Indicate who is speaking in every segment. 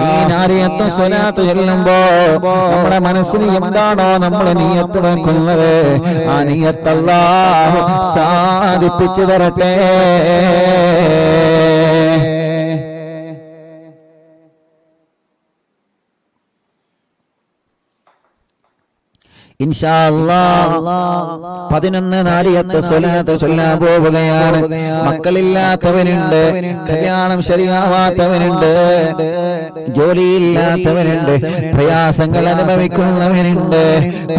Speaker 1: ഈ നാരിയത്ത് സ്വലാത്ത് ചൊല്ലുമ്പോ നമ്മുടെ മനസ്സിൽ എന്താണോ നമ്മൾ നിയ്യത്ത് വെക്കുന്നത് ആ നിയ്യത്ത് അല്ലാഹു സാധിപ്പിച്ചു തരട്ടെ. ഇൻഷാ അല്ലാഹ് 11 നാരിയത്ത് സ്വലാത്ത് ചൊല്ലാൻ പോവുകയാണ്. മക്കളില്ലാത്തവനുണ്ട്, കല്യാണം ശരിയാവാത്തവനുണ്ട്, ജോലിയില്ലാത്തവനുണ്ട്, പ്രയാസങ്ങൾ അനുഭവിക്കുന്നവനുണ്ട്.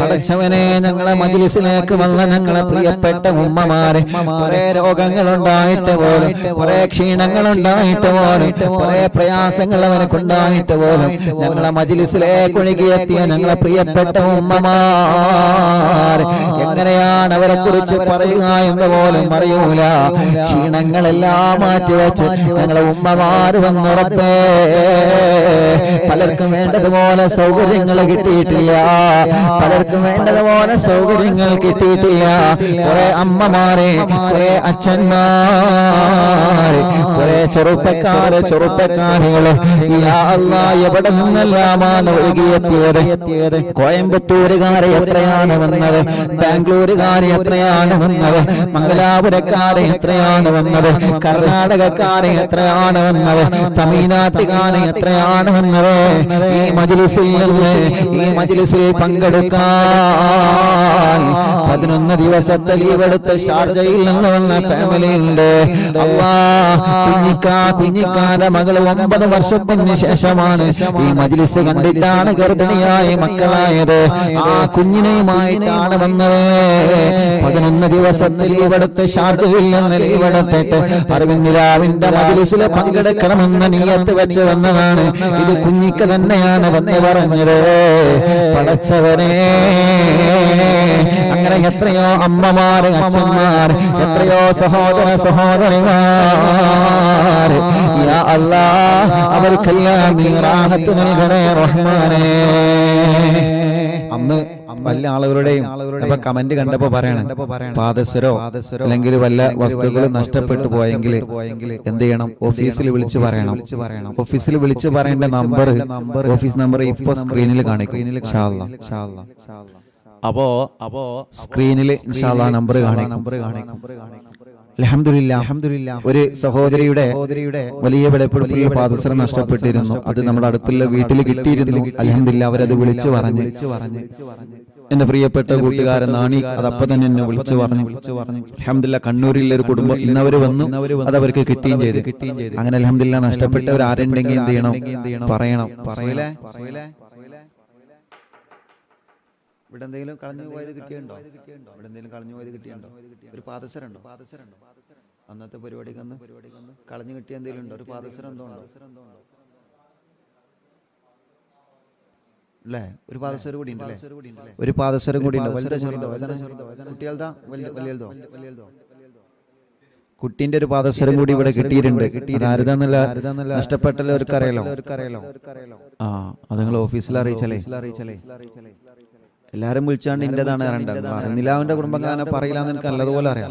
Speaker 1: പടച്ചവനെ, ഞങ്ങളെ മജ്‌ലിസിലേക്ക് വന്ന ഞങ്ങളെ പ്രിയപ്പെട്ട ഉമ്മമാരെ കുറെ രോഗങ്ങളുണ്ടായിട്ട് പോലും, കുറെ ക്ഷീണങ്ങളുണ്ടായിട്ട് പോലും, കുറെ പ്രയാസങ്ങൾ അവനക്കുണ്ടായിട്ട് പോലും ഞങ്ങളെ മജ്‌ലിസിലേക്ക് ഒഴുകിയെത്തിയ ഞങ്ങളെ പ്രിയപ്പെട്ട ഉമ്മമാർ എങ്ങനെയാണ് അവരെ കുറിച്ച് പറയുക എന്ന് പോലും അറിയൂല. ക്ഷീണങ്ങളെല്ലാം മാറ്റിവെച്ച് ഞങ്ങളെ ഉമ്മമാര് വന്നുറപ്പേ. പലർക്കും വേണ്ടതുപോലെ സൗകര്യങ്ങൾ കിട്ടിയിട്ടില്ല, പലർക്കും വേണ്ടതുപോലെ സൗകര്യങ്ങൾ കിട്ടിയിട്ടില്ല. കുറെ അമ്മമാരെ, കുറെ അച്ഛന്മാര്, കുറെ ചെറുപ്പക്കാരികള് എവിടെ നിന്നെല്ലാമാണ് ഒഴുകിയെത്തിയത്. കോയമ്പത്തൂരുകാരെ എത്രയാണ് വന്നത്, ബാംഗ്ലൂരുകാരെ എത്രയാണ് വന്നത്, മംഗലാപുരക്കാരെ എത്രയാണ് വന്നത്, കർണാടകക്കാരെ എത്രയാണ് വന്നത്, തമിഴ്നാട്ടുകാരെ എത്രയാണ് വന്നത്. ഈ മജ്‌ലിസിൽ നിന്ന്, ഈ മജ്‌ലിസിൽ പങ്കെടുക്കാൻ 11 ദിവസത്തെ ലീവ് എടുത്ത് ഷാർജയിൽ നിന്ന് വന്ന ഫാമിലി ഉണ്ട്. കുഞ്ഞിക്കാന്റെ മകൾ 9 വർഷത്തിന് ശേഷമാണ് ഈ മജ്‌ലിസ് കണ്ടിട്ടാണ് ഗർഭിണിയായ മക്കളായത്. ആ കുഞ്ഞിനെയുമായിട്ടാണ് വന്നത്. 11 ദിവസത്തെ ലീവ് എടുത്ത് ഷാർജയിൽ നിന്ന് ലീവ് എടുത്തിട്ട് അറിവിന്ദിലാവിന്റെ മജ്‌ലിസിൽ പങ്കെടുക്കണമെന്ന് നിയ്യത്ത് വെച്ച് വന്നതാണ്. ഇത് കുഞ്ഞിക്ക് തന്നെയാണ് വന്ന് പറഞ്ഞത്. പടച്ചവനെ, അങ്ങനെ എത്രയോ അമ്മമാര്, അച്ഛന്മാർ, എത്രയോ സഹോദരിമാർ, യാ അല്ലാഹ്, അവർക്കെല്ലാം നീ റാഹത്ത് നൽകണേ റഹ്മാനേ. അന്ന് വല്ല ആളുകളുടെയും അപ്പൊ കമന്റ് കണ്ടപ്പോ പറയണം, പാദസരോ അല്ലെങ്കിൽ വല്ല വസ്തുക്കളും നഷ്ടപ്പെട്ടു പോയെങ്കിൽ എന്ത് ചെയ്യണം? ഓഫീസിൽ വിളിച്ചു പറയണം. ഓഫീസിൽ വിളിച്ചു പറയേണ്ട നമ്പർ, ഓഫീസ് നമ്പർ ഇപ്പൊ സ്ക്രീനിൽ കാണിക്കും. ഇൻഷാ അല്ലാഹ് അപ്പോ സ്ക്രീനിൽ ഇൻഷാ അല്ലാഹ് നമ്പർ കാണിക്കും. അൽഹംദുലില്ലാഹ്, ഒരു സഹോദരിയുടെ വലിയ വിലപ്പെടുത്തിയ പാദസരം നഷ്ടപ്പെട്ടിരുന്നു. അത് നമ്മുടെ അടുത്തുള്ള വീട്ടിൽ കിട്ടിയിരുന്നു. അൽഹംദുലില്ലാഹ്, അവരത് വിളിച്ചു പറഞ്ഞ് എന്റെ പ്രിയപ്പെട്ട കൂട്ടുകാരൻ നാണി അതപ്പം തന്നെ എന്നെ വിളിച്ചു പറഞ്ഞു. അൽഹംദുലില്ലാഹ്, കണ്ണൂരിലെ ഒരു കുടുംബം ഇന്നവര് വന്നു, അത് അവർക്ക് കിട്ടുകയും ചെയ്തു. അങ്ങനെ അൽഹംദുലില്ലാഹ്, നഷ്ടപ്പെട്ടവർ ആരുണ്ടെങ്കിൽ എന്ത് ചെയ്യണം? പറയണം. ഇവിടെ എന്തെങ്കിലും കളഞ്ഞു പോയത് കിട്ടിയുണ്ടോ? ഇവിടെ എന്തെങ്കിലും കളഞ്ഞു പോയത് കിട്ടിയുണ്ടോ? ഒരു പാദസരം ഉണ്ടോ? അന്നത്തെ പരിപാടിക്ക് കളഞ്ഞു കിട്ടിയ എന്തെങ്കിലും ഉണ്ടോ? ഒരു പാദസരം എന്തോ ഉണ്ടോ? അല്ലേ? ഒരു പാദസരം കൂടി ഉണ്ടല്ലേ? ഒരു പാദസരം കൂടി ഉണ്ട്. വലുതോ ചെറുതോ? കുട്ടികളുടെ വലിയതോ? കുട്ടിന്റെ ഒരു പാദസരം കൂടി ഇവിടെ കിട്ടിയിട്ടുണ്ട്. അതാരുതാന്നല്ല നഷ്ടപ്പെട്ടവർക്ക് അറിയാലോ. ആ, അത് നിങ്ങൾ ഓഫീസിൽ അറിയിച്ചല്ലേ? എല്ലാരും വിളിച്ചാണ്ട് ഇന്റേതാണ് അറിയുന്നില്ല. അവന്റെ കുടുംബക്കാരനെ പറയില്ലാന്ന് എനിക്ക് നല്ലതുപോലെ അറിയാം.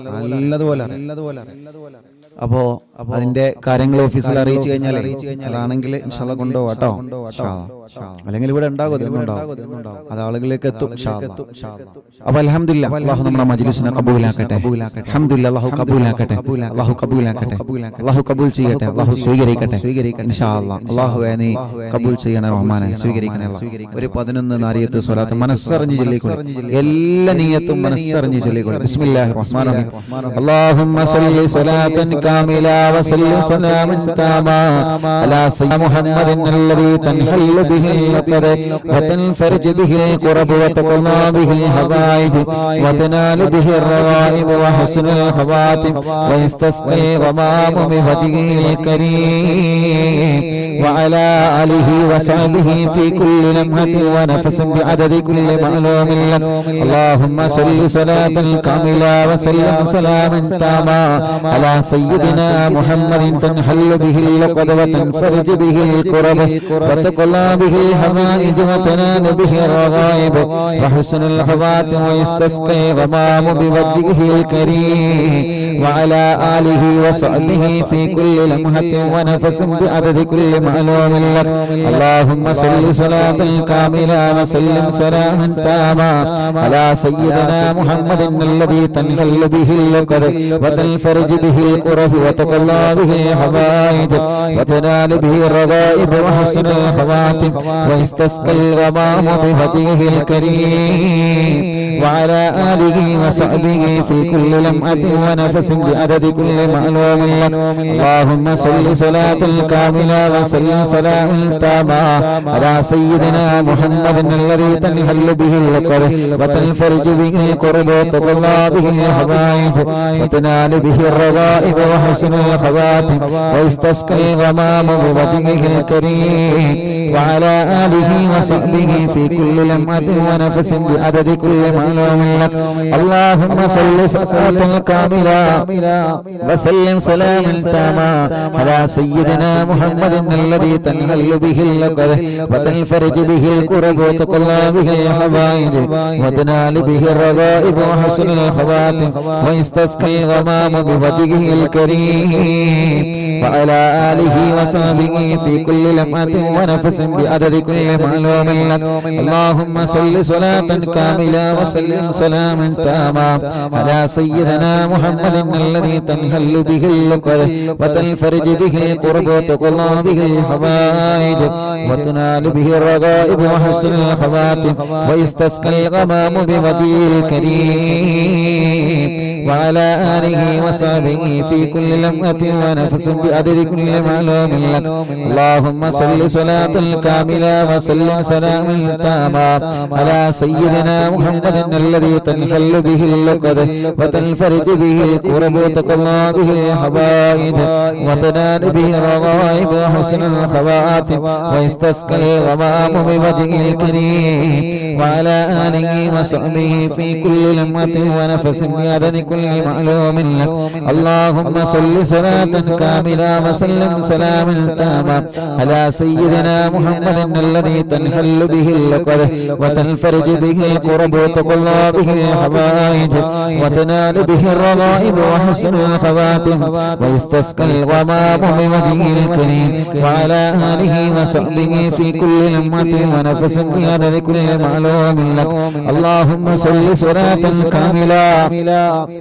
Speaker 1: അപ്പോ അതിന്റെ കാര്യങ്ങൾ ഓഫീസിൽ അറിയിച്ചു കഴിഞ്ഞാൽ അതാണെങ്കിൽ ഇൻഷാല്ലാഹ് കൊണ്ടുപോകാട്ടോ. അല്ലെങ്കിൽ ഇവിടെ ഉണ്ടാകും, അത് ആളുകളിലേക്ക് എത്തും. അപ്പൊ അൽഹംദുലില്ലാഹ്, അല്ലാഹു നമ്മുടെ മജ്‌ലിസിനെ കബൂലാക്കട്ടെ. അൽഹംദുലില്ലാഹ്, അല്ലാഹു കബൂലാക്കട്ടെ. അല്ലാഹു കബൂൽ ചെയ്യട്ടെ. അല്ലാഹു സ്വീകരിക്കട്ടെ ഇൻഷാല്ലാഹ്. അല്ലാഹുവേ, നീ കബൂൽ ചെയ്യണേ റഹ്മാനെ, സ്വീകരിക്കണേ. ഒരു 11 നാരിയത്ത് സ്വലാത്ത് മനസ്സറിഞ്ഞ് ചൊല്ലിക്കോളൂ. എല്ലാ നിയ്യത്തും മനസ്സറിഞ്ഞ് ചൊല്ലിക്കോളൂ. ബിസ്മില്ലാഹിർ റഹ്മാനിർ റഹീം. അല്ലാഹുമ്മ സ്വല്ലി സ്വലാത്തൻ കാമില വസല്ലി സലാമൻ താമാ അലാ സയ്യിദി മുഹമ്മദിൻ അല്ലദീ തൻഹല്ലു ബിഹിൽ ഖദർ വതൻഫർജു ബിഹിൽ ഖുറബ് വതഖല്ലാ ബിഹിൽ ഹവായിജ് വതനാലു ബിഹിർ റവായിബ് വഹുസ്നുൽ ഖവാതിം വയസ്തസ്ഖി ഗമാമു ബിവജ്ഹിൽ കരീം വഅലാ ആലിഹി വസഹ്ബിഹി ഫീ കുല്ലി ലംഹത്തിൻ വനഫസിൻ ബിഅദദി കുല്ലി മഅലൂമിൻ ലക. അല്ലാഹുമ്മ സ്വല്ലി സ്വലാത്തൻ കാമില വസല്ലി സലാമൻ താമാ അലാ سيدنا محمد تنحل به اللقد وتنفرج به الكرب وتقلى به الحوائج وتنال به الرغائب وحسن الخواتم ويستسقي غمام بوجهه الكريم وعلى آله وصحبه في كل لمحة ونفس بعدد كل معلوم لك اللهم صل صلاة كاملة وسلم سلاما تاما على سيدنا محمد الذي تنحل به اللقد وتنفرج به الكرب وتقضى به الحوائج وتنال به الرغائب وحسن الخواتم ويستسقى الغمام بوجهه الكريم وعلى آله وصحبه في كل لمحة ونفس بعدد كل معلوم لك اللهم صل صلاة كاملة وسلم سلاما تاما على سيدنا محمد الذي تنحل به اللقد وتنفرج به الكرب وتقضى به الحوائج وتنال به الرغائب وحسن الخواتم ويستسقى الغمام بوجهه الكريم وعلى آله وصحبه في كل لمحة ونفس بعدد كل معلوم لك اللهم صل صلاة كاملة وسلم سلاما تاما على سيدنا محمد الذي تنحل به اللقد وتنفرج به الكرب وتقضى به الحوائج وتنال به الرغائب وحسن الخواتم ويستسقى الغمام بوجهه الكريم وعلى آله وصحبه في كل لمحة ونفس بعدد كل معلوم لك اللهم صل صلاة كاملة وسلم سلاما تاما على سيدنا محمد الذي تنحل به اللقد وتنفرج به الكرب وتقضى به الحوائج وتنال به الرغائب وحسن الخواتم ويستسقى الغمام بوجهه الكريم وعلى آله وصحبه في كل لمحة ونفس بعدد كل معلوم لك اللهم صل صلاة كاملة وسلم سلاما تاما على سيدنا محمد الذي تنحل به اللقد وتنفرج به الكرب وتقضى به الحوائج وتنال به الرغائب وحسن الخواتم ويستسقى الغمام بوجهه الكريم وعلى آله وصحبه في كل لمحة ونفس بعدد كل معلوم لك اللهم صل صلاة كاملة وسلم سلاما تاما على سيدنا محمد الذي تنحل به اللقد وتنفرج به الكرب وتقضى به الحوائج وتنال به الرغائب وحسن الخواتم ويستسقى الغمام بوجهه الكريم وعلى آله وصحبه في كل لمحة ونفس بعدد كل معلوم لك اللهم صل صلاة كاملة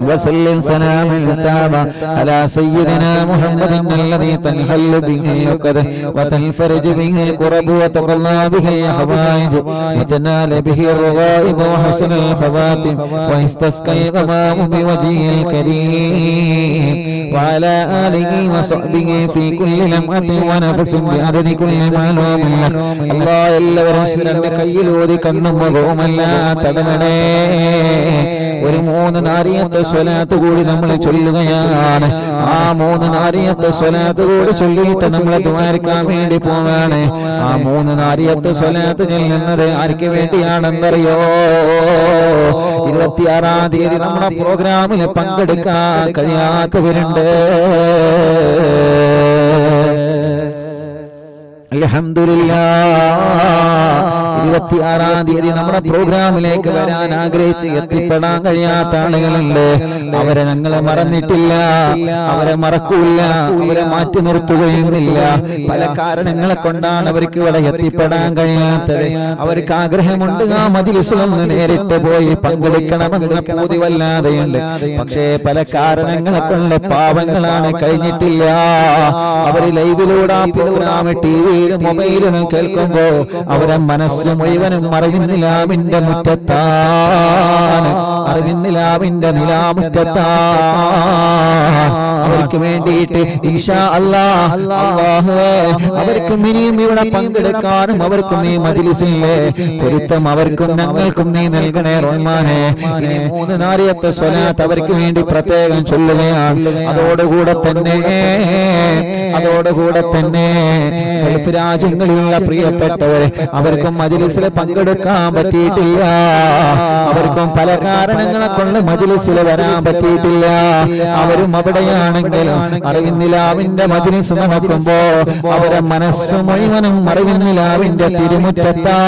Speaker 1: وسلم سلاما تاما على سيدنا محمد الذي تنحل به اللقد وتنفرج به الكرب وتقضى به الحوائج وتنال به الرغائب وحسن الخواتم ويستسقى الغمام بوجهه الكريم وعلى آله وصحبه في كل لمحة ونفس بعدد كل معلوم لك الله എല്ലാവരും ശിരന്റെ കയ്യിലൂതി കണ്ണും മുഖവുമെല്ലാം തടവണേ ഒരു 3 നാരിയത്തെ സ്വലാത്ത് കൂടി നമ്മൾ ചൊല്ലുകയാണ് ആ 3 നാരിയത്തെ സ്വലാത്ത് കൂടി ചൊല്ലിയിട്ട് നമ്മൾ ദുആർക്കാൻ വേണ്ടി പോവാണ് ആ 3 നാരിയത്തെ സ്വലാത്ത് ചൊല്ലുന്നത് ആർക്ക് വേണ്ടിയാണെന്നറിയോ 26-ാം തീയതി നമ്മുടെ പ്രോഗ്രാമിൽ പങ്കെടുക്കാൻ കഴിയാത്തവരുണ്ട് അൽഹംദുലില്ലാഹ് 26-ാം തീയതി നമ്മുടെ പ്രോഗ്രാമിലേക്ക് വരാൻ ആഗ്രഹിച്ച് എത്തിപ്പെടാൻ കഴിയാത്ത ആളുകളുണ്ട് അവരെ ഞങ്ങളെ മറന്നിട്ടില്ല അവരെ മറക്കൂല അവരെ മാറ്റി നിർത്തുകയുമില്ല പല കാരണങ്ങളെ കൊണ്ടാണ് അവർക്ക് ഇവിടെ എത്തിപ്പെടാൻ കഴിയാത്തത് അവർക്ക് ആഗ്രഹമുണ്ട് ആ മജ്‌ലിസിലൊന്ന് നേരിട്ട് പോയി പങ്കെടുക്കണമെന്ന് പൂതി വല്ലാതെയുണ്ട് പക്ഷേ പല കാരണങ്ങളെ കൊണ്ട് പാവങ്ങളാണ് കഴിഞ്ഞിട്ടില്ല അവർ ലൈവിലൂടെ പ്രോഗ്രാം ടിവിയിലും മൊബൈലിലും കേൾക്കുമ്പോ അവരെ മനസ്സ് മുഴുവനും അറിവിന്നിലാവിന്റെ മുറ്റത്താണ് അറിവിന്നിലാവിന്റെ നിലാമുറ്റത്താണ് അവർക്ക് വേണ്ടിയിട്ട് ഇൻഷാ അല്ലാഹ് അല്ലാഹുവേ അവർക്ക് ഇനിയും ഇവിടെ പങ്കെടുക്കാനും അവർക്കും ഈ മജ്‌ലിസിലെ പൊരുത്തം അവർക്കും ഞങ്ങൾക്കും നീ നൽകണേ റഹ്മാനേ ഇനി 3 നാരിയത്തെ സ്വലാത്ത് അവർക്ക് വേണ്ടി പ്രത്യേകം ചൊല്ലുകയാണ് അതോടുകൂടെ തന്നെ ഗൾഫ് രാജ്യങ്ങളിലുള്ള പ്രിയപ്പെട്ടവരെ അവർക്കും മജ്‌ലിസിൽ പങ്കെടുക്കാൻ പറ്റിയിട്ടില്ല അവർക്കും പല കാരണങ്ങളെ കൊണ്ട് മജ്‌ലിസിൽ വരാൻ പറ്റിയിട്ടില്ല. അവരും അവിടെയാണെങ്കിലും അറിവിന്നിലാവിന്റെ മജ്‌ലിസ് നടക്കുമ്പോ അവരെ മനസ്സ് മുഴുവനും അറിവിന്നിലാവിന്റെ തിരുമുറ്റത്താ,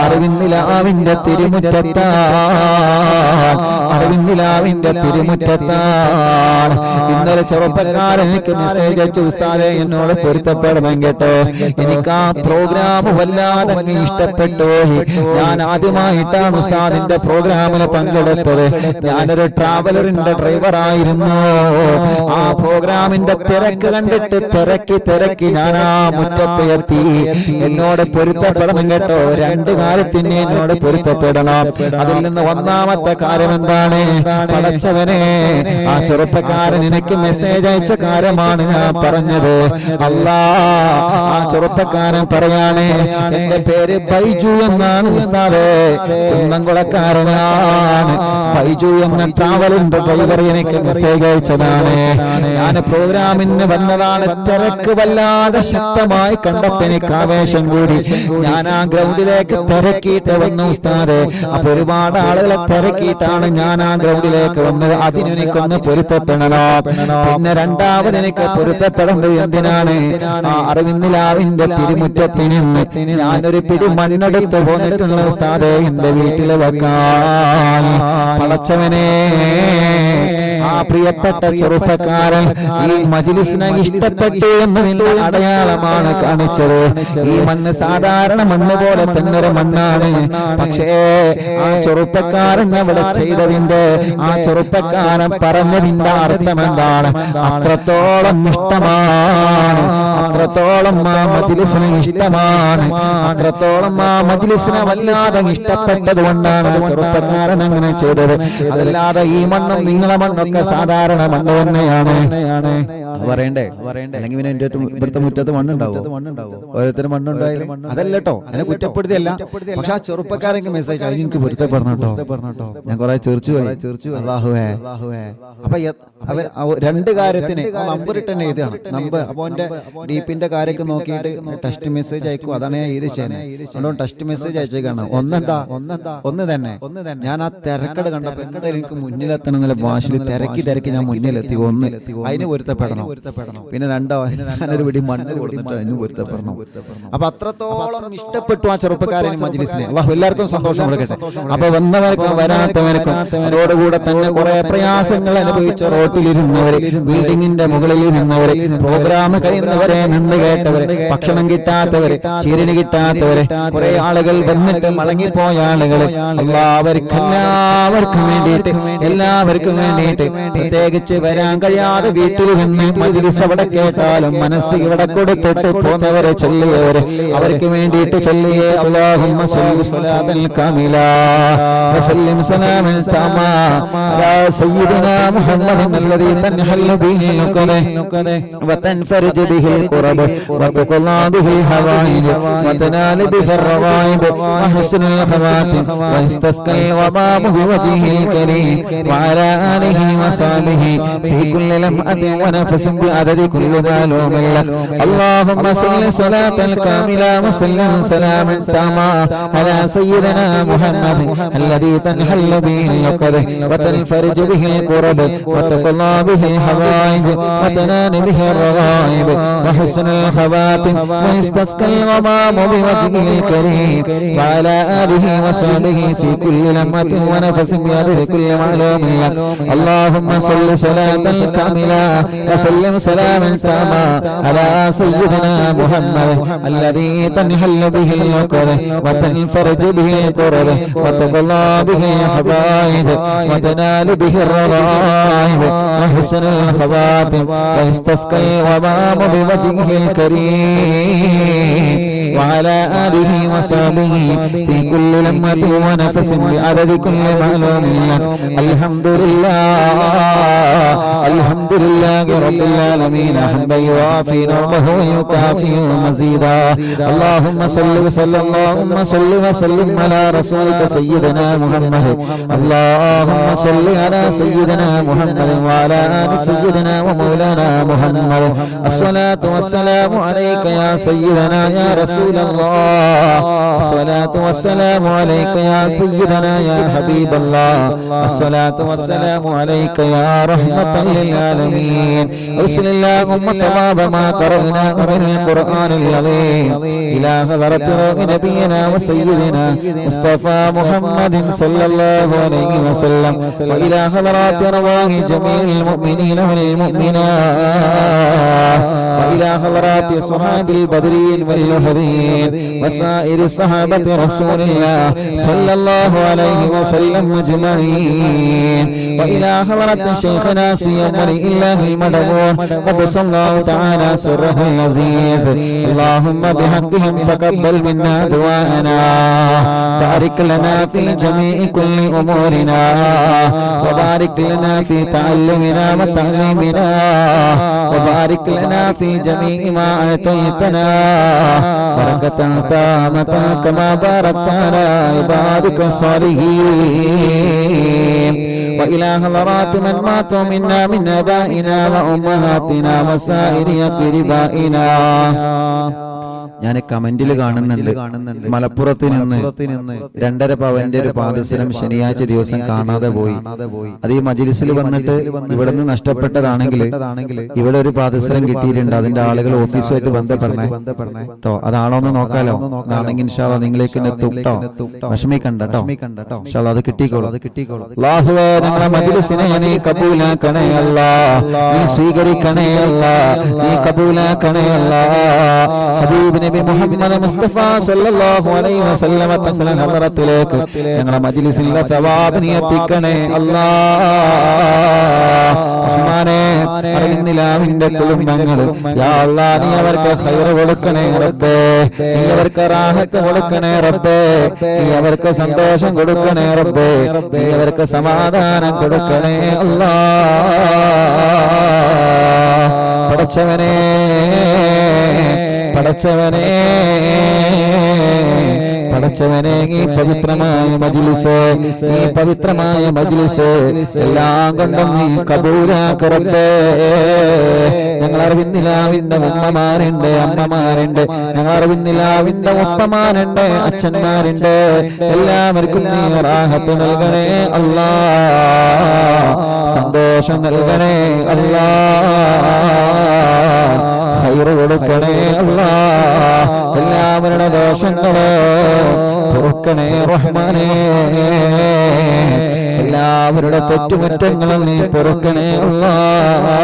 Speaker 1: അറിവിന്നിലാവിന്റെ തിരുമുറ്റത്താ, അറിവിന്നിലാവിന്റെ തിരുമുറ്റത്താണ്. ഇന്നലെ ചെറുപ്പക്കാരൻ എനിക്ക് മെസ്സേജ് അയച്ചു, ഉസ്താദേ എന്നോട് പൊരുത്തപ്പെടണം കേട്ടോ, എനിക്ക് ആ പ്രോഗ്രാം വല്ലാതെ ഇഷ്ടപ്പെട്ടു. ഞാൻ ആദ്യമായിട്ടാണ് ഉസ്താദിന്റെ പ്രോഗ്രാമിൽ പങ്കെടുത്തത്. ഞാനൊരു ട്രാവലറിന്റെ ഡ്രൈവറായിരുന്നു. ആ പ്രോഗ്രാമിന്റെ തിരക്ക് കണ്ടിട്ട് തിരക്കി ഞാൻ ആ മുറ്റത്ത് എത്തി. എന്നോട് പൊരുത്തപ്പെടണം കേട്ടോ, രണ്ട് കാര്യത്തിന് എന്നോട് പൊരുത്തപ്പെടണം. അതിൽ നിന്ന് ഒന്നാമത്തെ കാര്യം എന്താണ്? പടച്ചവനെ, ആ ചെറുപ്പക്കാരൻ എനിക്ക് മെസ്സേജ് അയച്ച കാര്യമാണ് ഞാൻ പറഞ്ഞത്. അല്ലാ, ആ ചെറുപ്പക്കാരൻ പറയാണ്, എന്റെ പേര് ബൈജു എന്നാണ് ഉസ്താദേ, കുന്നംകുളക്കാരനാണ്. ബൈജു എന്ന ട്രാവലിന്റെ ഡ്രൈവർ എനിക്ക് മെസ്സേജ് അയച്ചതാണ്. ഞാൻ പ്രോഗ്രാമിന് വന്നതാണ്. തിരക്ക് വല്ലാതെ ശക്തമായി കണ്ടപ്പോ എനിക്ക് ആവേശം കൂടി. ഞാൻ ആ ഗ്രൗണ്ടിലേക്ക് തിരക്കിയിട്ട് വന്നു ഉസ്താദേ. അപ്പൊ ഒരുപാട് ആളുകളെ തിരക്കിയിട്ടാണ് ഞാൻ ആ ഗ്രൗണ്ടിലേക്ക് വന്നത്. അതിനെനിക്കൊന്ന് പൊരുത്തപ്പെടണോ. പിന്നെ രണ്ടാമത് എനിക്ക് പൊരുത്തപ്പെടേണ്ടത് എന്തിനാണ്? ആ അറിവിന്നിലാവിന്റെ തിരുമുറ്റത്തിന് ഞാനൊരു പിടി മണ്ണെടുത്ത് പോന്നിട്ടുള്ള ഉസ്താദേ എന്റെ വീട്ടിൽ വെക്കാൻ. പടച്ചവനെ, ആ പ്രിയപ്പെട്ട ചെറുപ്പക്കാരൻ ഈ മജ്‌ലിസിനെ ഇഷ്ടപ്പെട്ടു എന്നതിന്റെ അടയാളമാണ് കാണിച്ചത്. ഈ മണ്ണ് സാധാരണ മണ്ണ് പോലെ തന്നെ ഒരു മണ്ണാണ്. പക്ഷേ ആ ചെറുപ്പക്കാരൻ അവിടെ ചെയ്തതിന്റെ, ആ ചെറുപ്പക്കാരൻ പറഞ്ഞതിന്റെ അർത്ഥം എന്താണ്? അത്രത്തോളം ഇഷ്ടമാണ്, അത്രത്തോളം ആ മജ്‌ലിസിന് ഇഷ്ടമാണ്, അത്രത്തോളം ആ മജ്‌ലിസിനെ വല്ലാതെ ഇഷ്ടപ്പെട്ടത് കൊണ്ടാണ് ചെറുപ്പക്കാരൻ അങ്ങനെ ചെയ്തത്. അതല്ലാതെ ഈ മണ്ണും നിങ്ങളെ മണ്ണൊക്കെ സാധാരണ മണ്ണ് തന്നെയാണ് പറയണ്ടേ. അല്ലെങ്കിൽ പിന്നെ എന്റെ ഇവിടുത്തെ മുറ്റത്ത് മണ്ണുണ്ടാവും, ഓരോരുത്തരും മണ്ണുണ്ടായാലും അതല്ല കേട്ടോ, അതിനെ കുറ്റപ്പെടുത്തിയല്ല. പക്ഷെ ആ ചെറുപ്പക്കാരെങ്കിൽ മെസ്സേജ് അതിന് എനിക്ക് പൊരുത്തപ്പെടണോ, ഞാൻ കുറെ ചെറിച്ചു അല്ലാഹുവേ. അപ്പൊ രണ്ട് കാര്യത്തിന് നമ്പർ ഇട്ടെന്നെ എഴുതാണ് നമ്പർ. അപ്പൊ എന്റെ ഡീപ്പിന്റെ കാര്യമൊക്കെ നോക്കിയിട്ട് ടെക്സ്റ്റ് മെസ്സേജ് അയക്കും. അതാണ് ഞാൻ എഴുതി ചെയ്യുന്നത്. അതുകൊണ്ട് ടെക്സ്റ്റ് മെസ്സേജ് അയച്ചേക്കാണ്. ഒന്ന് തന്നെ ഞാൻ ആ തിരക്കട് കണ്ടപ്പോ എന്തായാലും എനിക്ക് മുന്നിലെത്തണം എന്നുള്ള ഭാഷയിൽ തിരക്കി ഞാൻ മുന്നിലെത്തി. അതിന് പൊരുത്തപ്പെടണം. പിന്നെ ഞാനൊരു പിടി മണ്ണ് കൊടുത്തിട്ട് അതിന് പൊരുത്തപ്പെടണം. അപ്പൊ അത്രത്തോളം ഇഷ്ടപ്പെട്ടു ആ ചെറുപ്പക്കാരൻ മജ്‌ലിസിനെ. അല്ലാഹു എല്ലാവർക്കും സന്തോഷം കൊടുക്കട്ടെ. അപ്പൊ വന്നവർക്കും വരാത്തവർക്കും അതോടുകൂടെ തന്നെ കുറെ പ്രയാസങ്ങൾ അനുഭവിച്ച റോട്ടിലിരുന്നവര്, ബിൽഡിങ്ങിന്റെ മുകളിലിരുന്നവര്, പ്രോഗ്രാം കഴിയുന്നവരെ, നിന്ന് കേട്ടവര്, ഭക്ഷണം കിട്ടാത്തവര്, ചീരന് കിട്ടാത്തവര്, കുറെ ആളുകൾ വന്നിട്ട് മടങ്ങിപ്പോയ ആളുകൾ, എല്ലാവർക്കും വേണ്ടിയിട്ട് പ്രത്യേകിച്ച് വരാൻ കഴിയാതെ വീട്ടിൽ നിന്ന് മജ്‌ലിസ് അവിടെ കേട്ടാലും മനസ്സ് ഇവിടെ കൊടുത്തിട്ട് പോന്നവരെ ചൊല്ലിയവര്, അവർക്ക് വേണ്ടിയിട്ട് ചൊല്ലിയേ അല്ലാഹുമ്മ സ്വല്ലി സ്വലാത്തൻ കാമിലാ വസല്ലിം സലാമൻ തമാ അലാ സയ്യിദിനാ മുഹമ്മദിൻ അല്ലദീ തൻഹല്ലു ബിഹിൽ നുഖദ വതൻഫർജു ബിഹിൽ ഖുറബ വതഖലാ ബിഹിൽ ഹവായിജ് വതനാലു ബിഹിർ റവായിബ് വഹസ്നുൽ ഖവാതിം വയസ്തസ്കൽ വബാബു ബിവജ്ഹിൽ കരീം വഅലാ ആലിഹി വസഹബിഹി ഫീ കുല്ലി ലംഅത്തിൻ വനഫസിൻ ബിഅദദി കുല്ലി മാലൂമിൻ ലക് اللهم صل صلاة كاملة وسلم سلاما تاما على سيدنا محمد الذي تنحل به العقد وتنفرج به الكرب وتقضى به الحوائج وتنال به الرغائب وحسن الخواتم ويستسقى الغمام بوجهه الكريم وعلى آله وصحبه في كل لمحة ونفس بعدد كل معلوم لك اللهم صل صلاة كاملة وسلم سلاما تاما على سيدنا محمد الذي تنحل به العقد وتنفرج به الكرب وتقضى به الحوائج وتنال به الرغائب وحسن الخواتم ويستسقى الغمام بوجهه الكريم وعلى آله وصحبه في كل لمحة ونفس بعدد كل معلوم لك الحمد لله رب العالمين حمدا يوافي نعمه ويكافئ مزيدا اللهم صل وسلم على رسولك سيدنا محمد اللهم صل على سيدنا محمد وعلى آل سيدنا ومولانا محمد الصلاة والسلام عليك يا سيدنا يا رسول الله الصلاة والسلام والسلام عليك يا سيدنا يا حبيب الله الصلاة والسلام عليك يا رحمة للعالمين أرسل اللهم ثواب ما قرأناه من القرآن العظيم إلى حضرة روح نبينا وسيدنا مصطفى محمد صلى الله عليه وسلم وإلى حضرات أرواح جميع المؤمنين والمؤمنات وإلى حضرات صحاب البدرين واليهودين وسائر صحابة رسول الله صلى الله عليه وسلم أجمعين وإلى حضرة شيخنا سيد ولي الله المدبور قدس الله تعالى سره العزيز اللهم بحقهم تقبل منا دعاءنا بارك لنا في جميع كل أمورنا وبارك لنا في تعلمنا وتعليمنا وبارك لنا في جميع ما أعطيتنا بركة تامة كما باركت على عبادك الصالحين وإلى حضرات من ماتوا منا من آبائنا وأمهاتنا وسائر أقربائنا ഞാൻ കമന്റിൽ കാണുന്നുണ്ട് മലപ്പുറത്ത് നിന്ന് 2.5 പവന്റെ ഒരു പാദസരം ശനിയാഴ്ച ദിവസം കാണാതെ പോയി. അത് ഈ മജ്‌ലിസിൽ വന്നിട്ട് ഇവിടെ നിന്ന് നഷ്ടപ്പെട്ടതാണെങ്കിൽ ഇവിടെ ഒരു പാദസരം കിട്ടിയിട്ടുണ്ട്. അതിന്റെ ആളുകൾ ഓഫീസുമായിട്ട് ബന്ധപ്പെടണേ കേട്ടോ. അതാണോന്ന് നോക്കാലോ. അതാണെങ്കിൽ ഇൻഷാ അല്ലാഹ് നിങ്ങളിലേക്ക് എത്തും കേട്ടോ. വിഷമിക്കണ്ട കേട്ടോ. ഇൻഷാ അല്ലാഹ് അത് കിട്ടിക്കോളും. അല്ലാഹുവേ ഞങ്ങളുടെ മജ്‌ലിസിനെ നീ കബൂലാക്കണേ അല്ലാഹ്. നീ സ്വീകരിക്കണേ അല്ലാഹ്. നീ കബൂലാക്കണേ അല്ലാഹ്. ഹബീബ് നബി മുഹമ്മദ് മുസ്തഫ സല്ലല്ലാഹു അലൈഹി വസല്ലമ തങ്ങളുടെ ഹദറത്തിലേക്ക് ഞങ്ങളുടെ മജ്‌ലിസിലെ സവാബ് നീ എത്തിക്കണേ അല്ലാഹ്. റഹ്മാനേ അറിവിന്റെ കുടുംബങ്ങൾ യാ അല്ലാഹ് നീ അവർക്ക് ഖൈർ കൊടുക്കണേ റബ്ബേ. നീ അവർക്ക് റാഹത്ത് കൊടുക്കണേ റബ്ബേ. നീ അവർക്ക് സന്തോഷം കൊടുക്കണേ റബ്ബേ. നീ അവർക്ക് സമാധാനം കൊടുക്കണേ അല്ലാഹ്. പടച്ചവനേ പടച്ചവനെ ഈ പവിത്രമായ മജ്‌ലിസ് എല്ലാം കൊണ്ടും നീ കബൂലാക്ക് റബ്ബേ. ഞങ്ങൾ അറിവിന്നിലാവിന്റെ ഉമ്മമാരുണ്ട്, അമ്മമാരുണ്ട്. ഞങ്ങൾ അറിവിന്നിലാവിന്റെ ഉപ്പമാരുണ്ട്, അച്ഛന്മാരുണ്ട്. എല്ലാവർക്കും നീ റാഹത്ത് നൽകണേ അല്ലാഹ്. സന്തോഷം നൽകണേ അല്ലാഹ്. ഖൈർ കൊടുക്കണേ അല്ലാഹ്. എല്ലാവരുടെ ദോഷങ്ങളോ പൊറുക്കണേ റഹ്മാനേ. എല്ലാവരുടെ തെറ്റുകുറ്റങ്ങളും നീ പൊറുക്കണേ അല്ലാഹ്.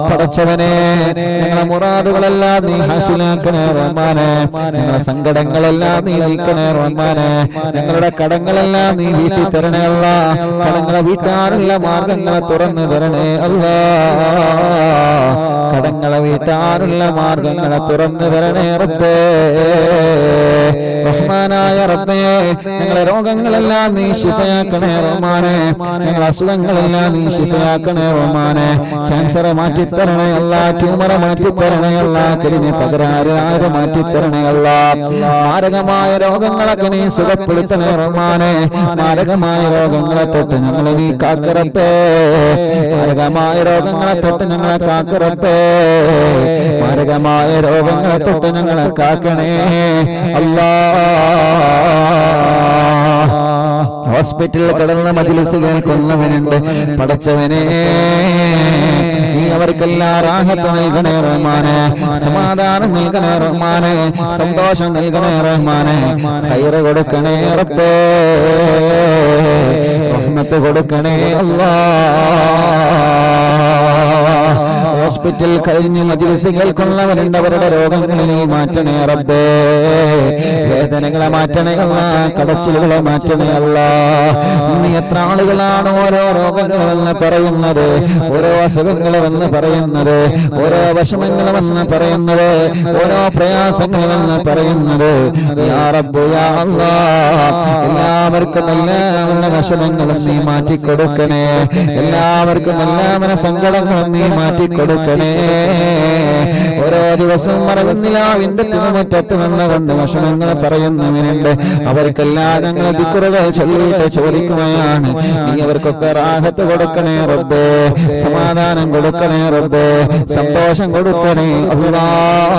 Speaker 1: പടച്ചവനെ ഞങ്ങളുടെ മുറാദുകളെല്ലാം നീ ഹാസിലാക്കണേ റഹ്മാനേ. ഞങ്ങളുടെ സങ്കടങ്ങളെല്ലാം നീ നീക്കണേ റഹ്മാനേ. ഞങ്ങളുടെ കടങ്ങളെല്ലാം നീ വീട്ടി തരണേ അല്ലാഹ്. കടങ്ങളെ വീട്ടാനുള്ള മാർഗങ്ങളെ തുറന്നു തരണേ അല്ലാഹ്. കടങ്ങളെ വീട്ടാനുള്ള മാർഗങ്ങളെ തുറന്നു തരണേ റബ്ബേ. റഹ്മാനായ റബ്ബേ ഞങ്ങളുടെ രോഗങ്ങളെല്ലാം നീ ശിഫയാക്കണേ റഹ്മാനേ. ഞങ്ങളുടെ അസുഖങ്ങളെല്ലാം നീ ശിഫയാക്കണേ റഹ്മാനേ. ക്യാൻസർ മാറ്റിത്തരണേ അല്ലാഹ്. ട്യൂമർ മാറ്റിത്തരണേ അല്ലാഹ്. കിഡ്നി തകരാറ് മാറ്റിത്തരണേ അല്ലാഹ്. മാരകമായ രോഗങ്ങളൊക്കെ നീ സുഖപ്പെടുത്തണേ റഹ്മാനേ. മാരകമായ രോഗങ്ങളെ തൊട്ട് ഞങ്ങളെ നീ കാക്ക് റബ്ബേ. മാരകമായ രോഗങ്ങളെ തൊട്ട് ഞങ്ങളെ കാക്ക് റബ്ബേ. മാരകമായ രോഗങ്ങളെ തൊട്ട് ഞങ്ങളെ കാക്കണേ അല്ലാഹ്. ഹോസ്പിറ്റലിൽ കിടന്ന മജ്‌ലിസ് കേൾക്കുന്നവനുണ്ട്. പടച്ചവനെ നീ അവർക്കെല്ലാം റാഹത്ത് നൽകണേ റഹ്മാനേ. സമാധാനം നൽകണേ റഹ്മാനേ. സന്തോഷം നൽകണേ റഹ്മാനേ. ഖൈർ കൊടുക്കണേ റബ്ബേ. റഹ്മത്ത് കൊടുക്കണേ അല്ലാഹ്. ഹോസ്പിറ്റൽ കഴിഞ്ഞ് മജ്‌ലിസ് കേൾക്കുന്നവരുണ്ട്. അവരുടെ രോഗങ്ങളെ നീ മാറ്റണേ റബ്ബേ. വേദനകളെ മാറ്റണേ അല്ലാഹ്. കടച്ചിലുകളെ മാറ്റണേ അല്ലാഹ്. ഇന്ന് എത്ര ആളുകളാണ് ഓരോ രോഗങ്ങളെന്ന് പറയുന്നത്, ഓരോ അസുഖങ്ങളെന്ന് പറയുന്നത്, ഓരോ വിഷമങ്ങളെന്ന് പറയുന്നത്, ഓരോ പ്രയാസങ്ങളെന്ന് പറയുന്നത്. യാ റബ്ബ് യാ അല്ലാഹ് എല്ലാവർക്കും എല്ലാവരുടെ വിഷമങ്ങളും നീ മാറ്റിക്കൊടുക്കണേ. എല്ലാവർക്കും എല്ലാവരുടെ സങ്കടങ്ങളും നീ മാറ്റിക്കൊടുക്കണേ. ഓരോ ദിവസവും മറവിന്നിലാവിന്റെ തിരുമുറ്റത്ത് വന്നുകൊണ്ട് വിഷമങ്ങൾ പറയുന്നവനുണ്ട്. അവർക്കെല്ലാം ഞങ്ങൾ ദിക്റുകൾ ചൊല്ലിയിട്ട് ചോദിക്കുകയാണ്, നീ അവർക്കൊക്കെ റാഹത്ത് കൊടുക്കണേ റബ്ബേ. സമാധാനം കൊടുക്കണേ റബ്ബേ. സന്തോഷം കൊടുക്കണേ അല്ലാഹ്.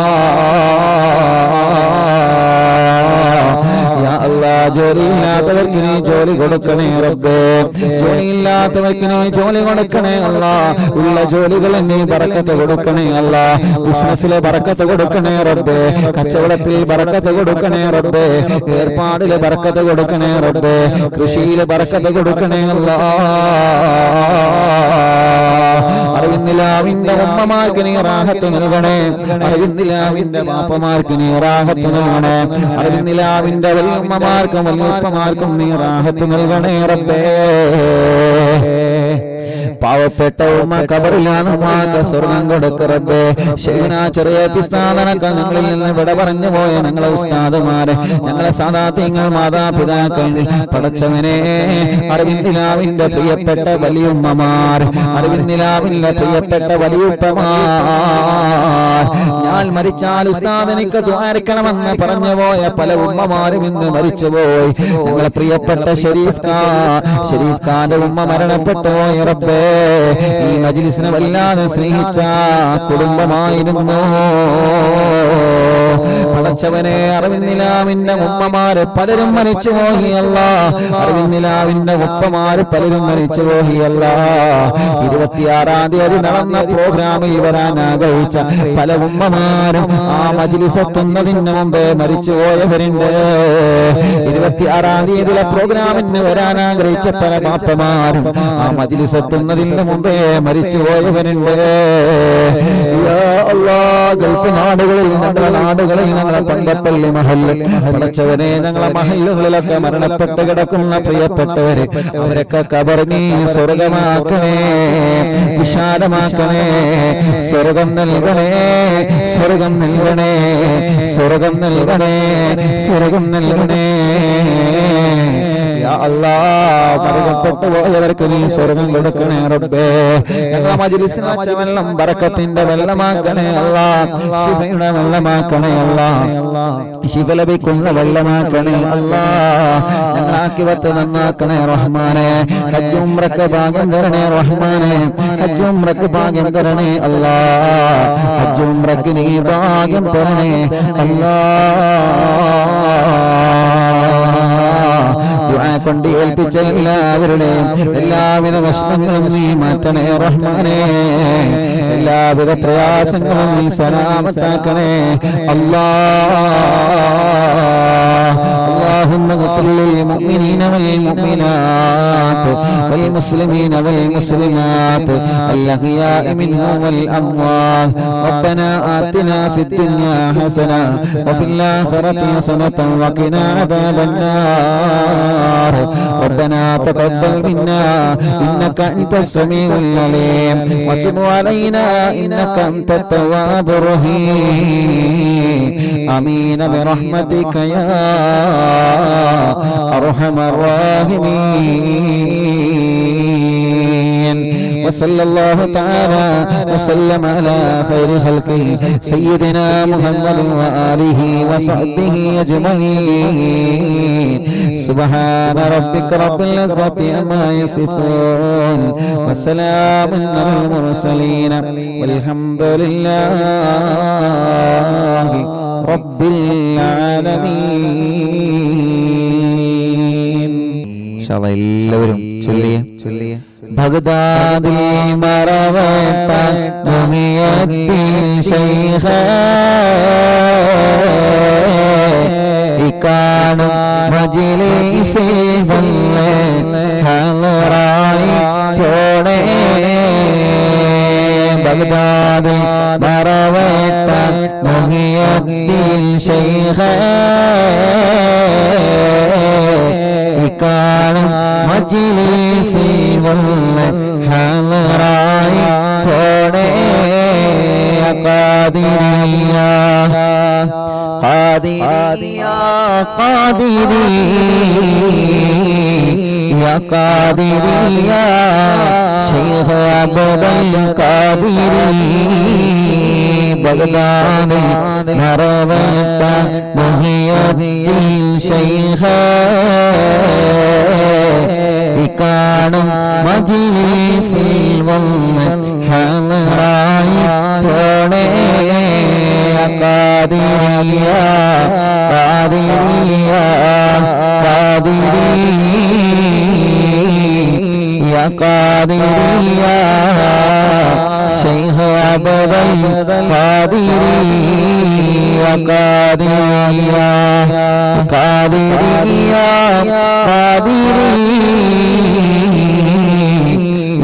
Speaker 1: ജോലിയില്ലാത്തവർക്ക് നീ ജോലി കൊടുക്കണേ റബ്ബേ, ജോലിയില്ലാത്തവർക്ക് നീ ജോലി കൊടുക്കണേ അല്ലാ, ഉള്ള ജോലികൾ നീ ബറക്കത്ത് കൊടുക്കണേ അല്ലാ, ബിസിനസ്സിലെ ബറക്കത്ത് കൊടുക്കണേ റബ്ബേ, കച്ചവടത്തിൽ ബറക്കത്ത് കൊടുക്കണേ റബ്ബേ, ഏർപ്പാടിലെ ബറക്കത്ത് കൊടുക്കണേ റബ്ബേ, കൃഷിയിലെ ബറക്കത്ത് കൊടുക്കണേ അല്ലാ. അറിവിന്ദിലാവിന്റെ ഉമ്മമാർക്ക് നീ റാഹത്ത് നൽകണേ, അറിവിന്ദിലാവിന്റെ ബാപ്പമാർക്ക് നീ റാഹത്ത് നൽകണേ, അറിവിന്ദിലാവിന്റെ വല്യമ്മമാർക്കും വല്യപ്പമാർക്കും നീ റാഹത്ത് നൽകണേ റബ്ബേ. പാവപ്പെട്ട ഉമ്മ കബറിലാണ് ഉമ്മാക്ക് സ്വർഗം കൊടുക്ക റബ്ബേ. ശൈഖുനാ ചെറിയ പിസ്താദനക്ക ഞങ്ങളിൽ നിന്ന് വിട പറഞ്ഞു പോയ ഞങ്ങളെ ഉസ്താദുമാരെ, ഞങ്ങളെ സാദാത്യങ്ങൾ മാതാപിതാക്കൾ, പടച്ചവനെ അറിവിന്ദിലാവിന്റെ പ്രിയപ്പെട്ട വലിയുമ്മമാർ, അറിവിന്ദിലാവിന്റെ പ്രിയപ്പെട്ട വലിയുപ്പമാർ, ഞാൻ മരിച്ചാൽ ഉസ്താദ് എനിക്ക് ദ്വാരക്കണമെന്ന് പറഞ്ഞു പോയ പല ഉമ്മമാരും ഇന്ന് മരിച്ചുപോയി. ഞങ്ങളെ പ്രിയപ്പെട്ട ഷരീഫ് ഖാന്റെ ഉമ്മ മരണപ്പെട്ടു പോയ റബ്ബേ, ഈ മജ്ലിസിനെ വല്ലാതെ സ്നേഹിച്ച കുടുംബമായിരുന്നു പടച്ചവനെ. അറിവിന്ദിലാവിന്റെ ഉമ്മമാര് പലരും മരിച്ചു പോയിയല്ല, അറിവിന്ദിലാവിന്റെ ഉപ്പമാര് പലരും മരിച്ചു പോയിയല്ല. 26-ാം തീയതി നടന്ന പ്രോഗ്രാമിൽ വരാൻ ആഗ്രഹിച്ച പല ഉമ്മമാരും ആ മജ്ലിസ് എത്തുന്നതിന് മുമ്പേ മരിച്ചു പോയവരുണ്ട്. 26-ാം തീയതിയിലെ പ്രോഗ്രാമിന് വരാൻ ആഗ്രഹിച്ച പല ബാപ്പമാരും ആ മജ്ലിസ് എത്തുന്നതിന് മുമ്പേ മരിച്ചു പോയവരുണ്ട്. ഗൾഫ് നാടുകളിൽ, ഞങ്ങളുടെ നാടുകളിൽ, ഞങ്ങളെ പന്തപ്പള്ളി മഹല്ല്, പടച്ചവനെ ഞങ്ങളെ മഹല്ലുകളിലൊക്കെ മരണപ്പെട്ട് കിടക്കുന്ന പ്രിയപ്പെട്ടവര്, അവരൊക്കെ ഖബർ നീ സ്വർഗമാക്കണേ, വിശാലമാക്കണേ, സ്വർഗം നൽകണേ, സ്വർഗം നൽകണേ, സ്വർഗം നൽകണേ, സ്വർഗം നൽകണേ. യാ അല്ലാഹ്, മരണപ്പെട്ടു പോയവർക്ക് നീ സ്വർഗം കൊടുക്കണേ റബ്ബേ. ഞങ്ങളുടെ മജ്ലിസിൽ വച്ച വെള്ളം ബറക്കത്തിന്റെ വെള്ളമാക്കണേ അല്ലാഹ്, ശിഫയുടെ വെള്ളമാക്കണേ അല്ലാഹ്, ശിഫ ലഭിക്കുന്ന വെള്ളമാക്കണേ അല്ലാഹ്. ഞങ്ങളുടെ ആഖിറത്ത് നന്നാക്കണേ റഹ്മാനെ, ഹജ്ജ് ഉംറക്ക് ഭാഗ്യം തരണേ റഹ്മാനെ, ഹജ്ജ് ഉംറക്ക് ഭാഗ്യം തരണേ അല്ലാഹ്, ഹജ്ജ് ഉംറക്ക് നീ ഭാഗ്യം തരണേ അല്ലാഹ്. കൊണ്ട് ഏൽപ്പിച്ച എല്ലാവരുടെയും എല്ലാവിധ വിഷമങ്ങളും നീ മാറ്റണേ റഹ്മാനെ, എല്ലാവിധ പ്രയാസങ്ങളും നീ സലാമത്താക്കണേ അല്ലാഹ്. اللهم اغفر للمؤمنين والمؤمنات والمسلمين والمسلمات الأحياء منهم والأموات. ربنا آتنا في الدنيا حسنة وفي الآخرة حسنة وقنا عذاب النار. ربنا تقبل منا إنك أنت السميع العليم وتب علينا إنك أنت التواب الرحيم. آمين برحمتك يا أرحم الراحمين. وصلى الله تعالى وسلم على خير خلقه سيدنا محمد وآله وصحبه أجمعين. سبحان ربك رب العزة عما يصفون وسلام على المرسلين والحمد لله رب العالمين. إن شاء الله എല്ലാവരും ചൊല്ലിയ ബഗ്ദാദിൽ മറവട്ട മുഹിയദ്ദീൻ ശൈഖ് ഇക്കാണും മജ്ലിസിൽ വന്ന് ഹളറായി പോണേ. ബഗ്ദാദിൽ മറവട്ട മുഹിയദ്ദീൻ ശൈഖ് ഇക്കാണും മജ്ലിസിൽ വന്ന് ഹളറായി പോണേ. ഖാദിരിയ ഖാദിരിയ ഖാദിരിയ ഖാദിരിയ ശൈഖ് അബ്ദുൽ ഖാദിരി ബഗ്ദാദിൽ മറവട്ട മുഹിയദ്ദീൻ ശൈഖ് ഇക്കാണും മജ്ലിസിൽ വന്ന് ഹളറായി പോണേ. ഖാദിരിയ ഖാദിരിയ قادري يا قادري يا شيخ عبد القادري يا قادري يا قادري يا قادري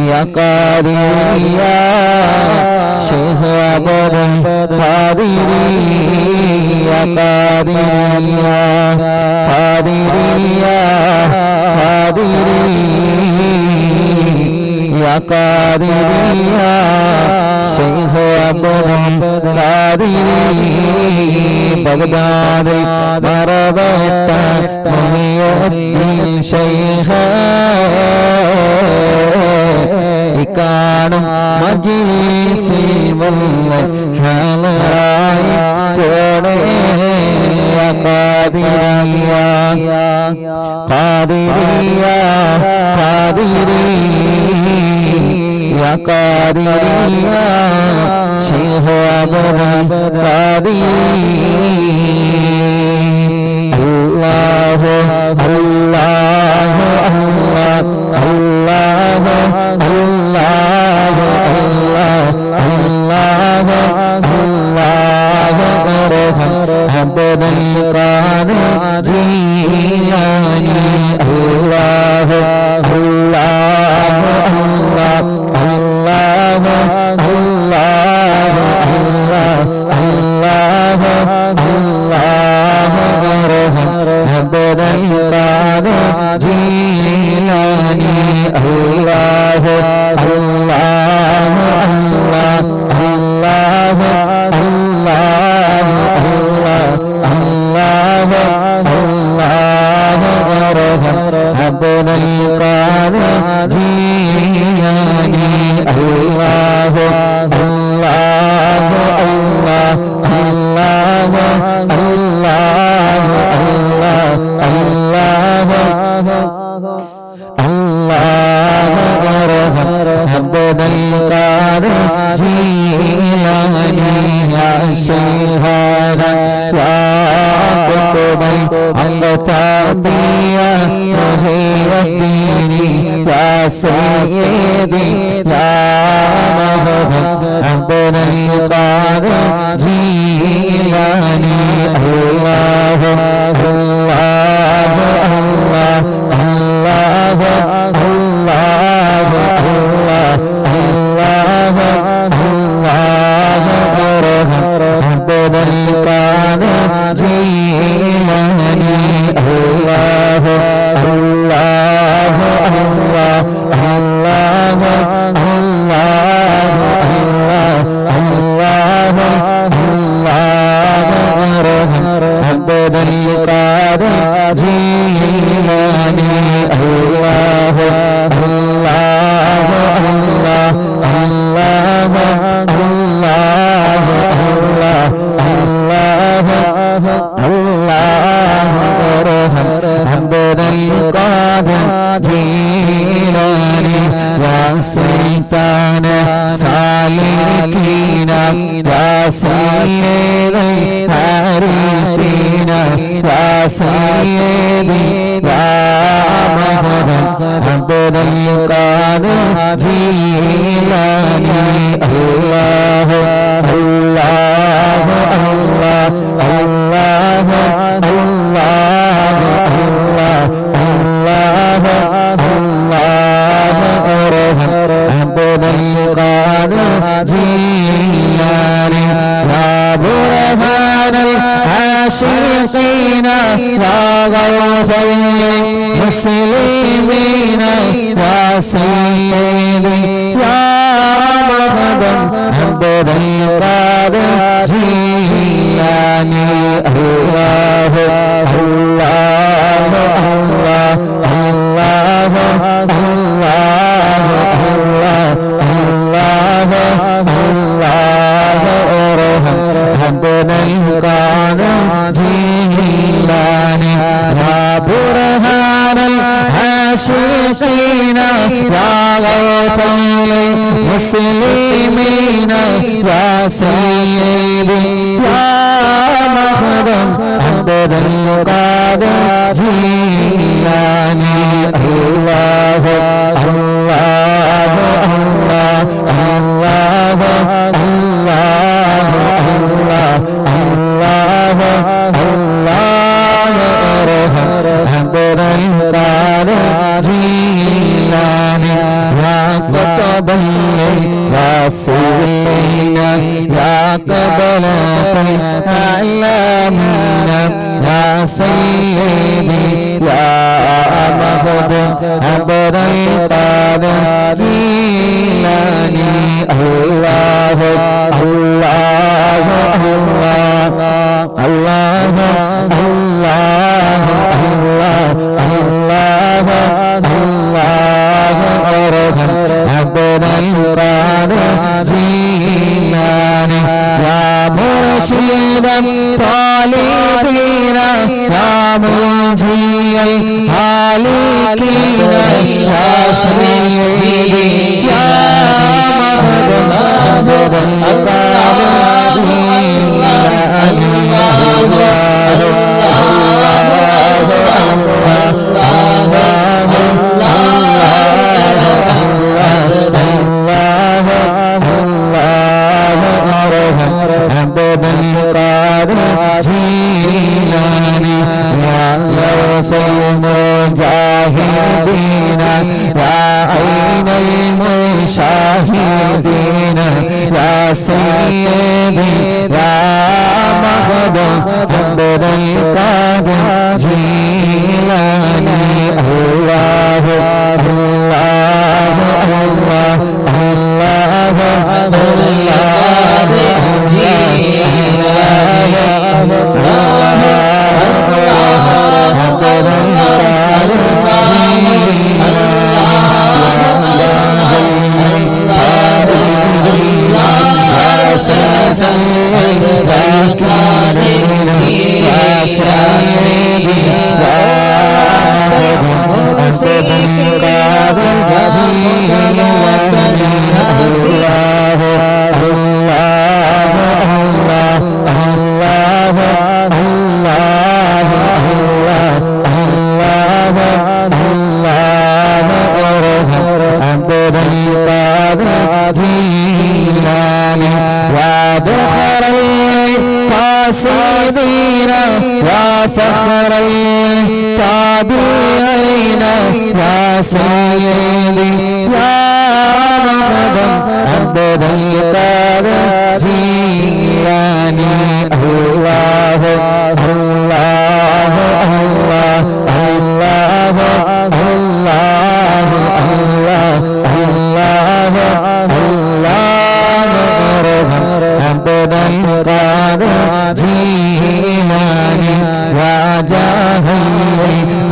Speaker 1: يا قادري يا شيخ عبد القادري يا قادري يا قادري يا قادري يا قادري يا شيخ عبد القادري بغداد مربت محي الدين شيخ കാണും മജ്‌ലിസിൽ വന്ന ഹളറായി കോടേ ഖാദിരിയ ഖാദിരിയ ഖാദിരി യാ ഖാദിരിയ ശൈഖ് അബ്ദുൽ ഖാദിരി അല്ലാഹു അല്ലാഹു അല്ലാഹു عبد القادر جيلاني الله الله الله الله الله الله الله عبد القادر جيلاني الله الله الله الله عبد القادر جيلاني الله الله الله الله الله الله الله عبد القادر جيلاني يا شيخ يا قطبي الطبيعة محي الدين يا سيدي يا مهد عبد القادر جيلاني الله الله الله الله الله الله الله عبد القادر جيلاني الله الله الله الله الله الله عبد القادر جيلاني الله الله الله الله الله عبد القادر جيلاني يا سلطان سالكين يا سيد العارفين يا سيدي يا مهد عبد القادر جيلاني الله الله الله الله الله الله الله عبد القادر جيلاني يا برهان العاشقين يا غوث المسلمين يا سيدي يا مخدم عبد القادر جيلاني الله الله الله الله الله الله الله عبد القادر جيلاني يا برهان العاشقين يا غوث المسلمين يا سيدي يا مخدم عبد القادر جيلاني الله الله الله الله الله الله الله عبد القادر جيلاني يا قطب الواسعين يا قبل العالمين يا سيدي يا مخدوم عبد القادر جيلاني الله الله الله الله الله الله الله أرحم عبد القادر جيلاني يا مرشد طالبين يا منجي الهالكين يا سيدي يا مخدوم عبد القادر جيلاني يا غوث المجاهدين يا عين المشاهدين يا سيدي يا مخدوم عبد القادر جيلاني الله الله الله الله القاصدين وفخر التابعين يا سيدي يا مخدوم عبد القادر جيلاني الله الله الله الله الله الله الله عبد القادر جيلاني يا جاه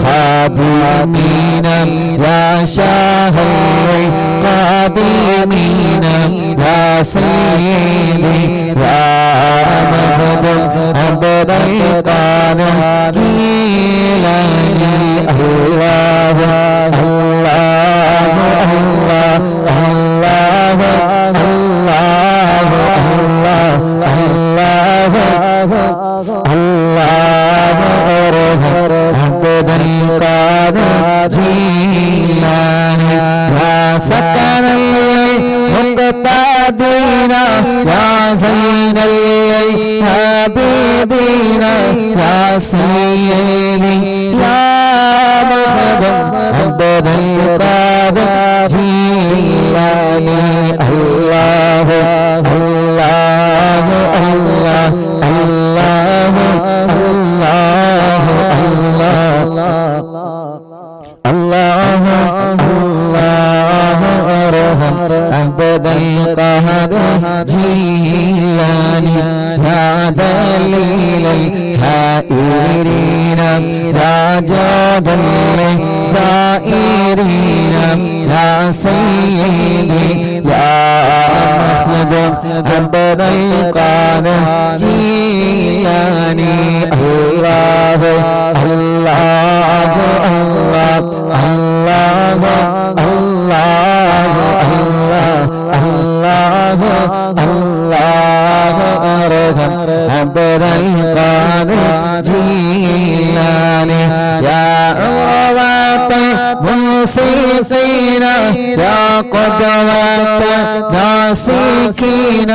Speaker 1: الخادمين يا شاه القادمين يا سيدي يا مخدوم عبد القادر جيلاني الله الله الله الله الله الله عبد القادر جيلاني يا سكن المقتدين يا زين العابدين يا سيدي يا مخدوم عبد القادر جيلاني الله الله الله الله الله الله الله أرحم عبد القادر جيلاني يا دليل الحائرين يا جود السائرين يا سيدي يا مخدوم عبد القادر جيلاني الله الله الله الله الله الله الله أرحم عبد القادر قدوة ناسكين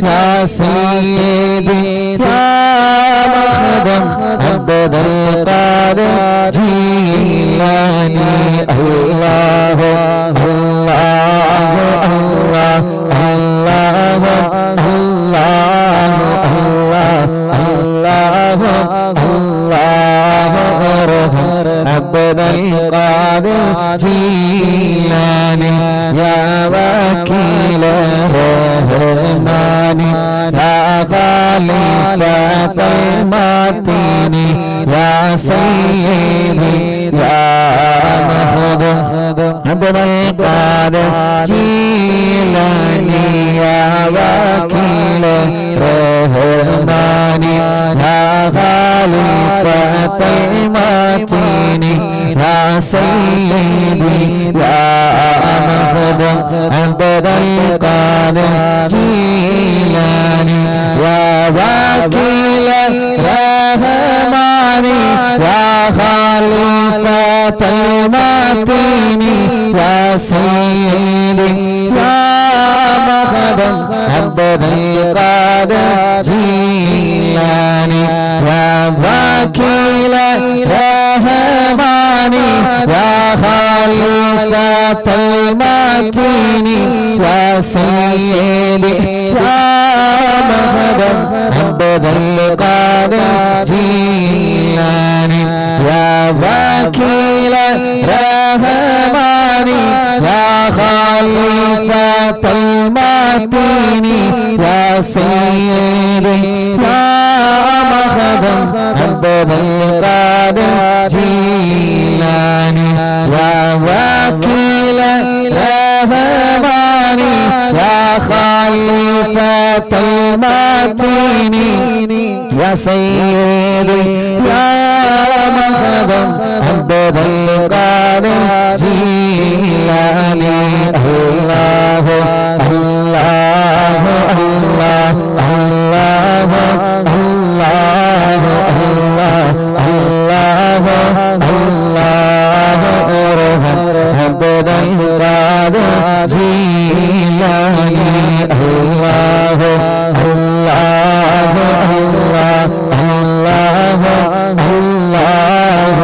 Speaker 1: يا سيدي يا مخدم عبد القادر جيلاني الله الله الله الله الله الله الله عبد القادر جيلاني يا وكيل الرحمن يا خليفة المتين يا سيدي يا مخدوم عبد القادر جيلاني يا وكيل الرحمن يا خليفة المتين يا سيدي يا مخدوم عبد القادر جيلاني يا وكيل الرحمن يا خليفة المتين يا سيدي يا مخدوم عبد القادر جيلاني يا وكيل الرحمن يا خليفة المتين يا سيدي يا مخدوم عبد القادر جيلاني يا وكيل الرحمن يا خليفة المتين يا سيدي يا مخدوم عبد القادر جيلاني يا وكيل الرحمن يا خليفة المتين يا سيدي يا مخدوم عبد القادر جيلاني الله الله الله الله الله الله الله عبد القادر جيلاني الله الله الله الله الله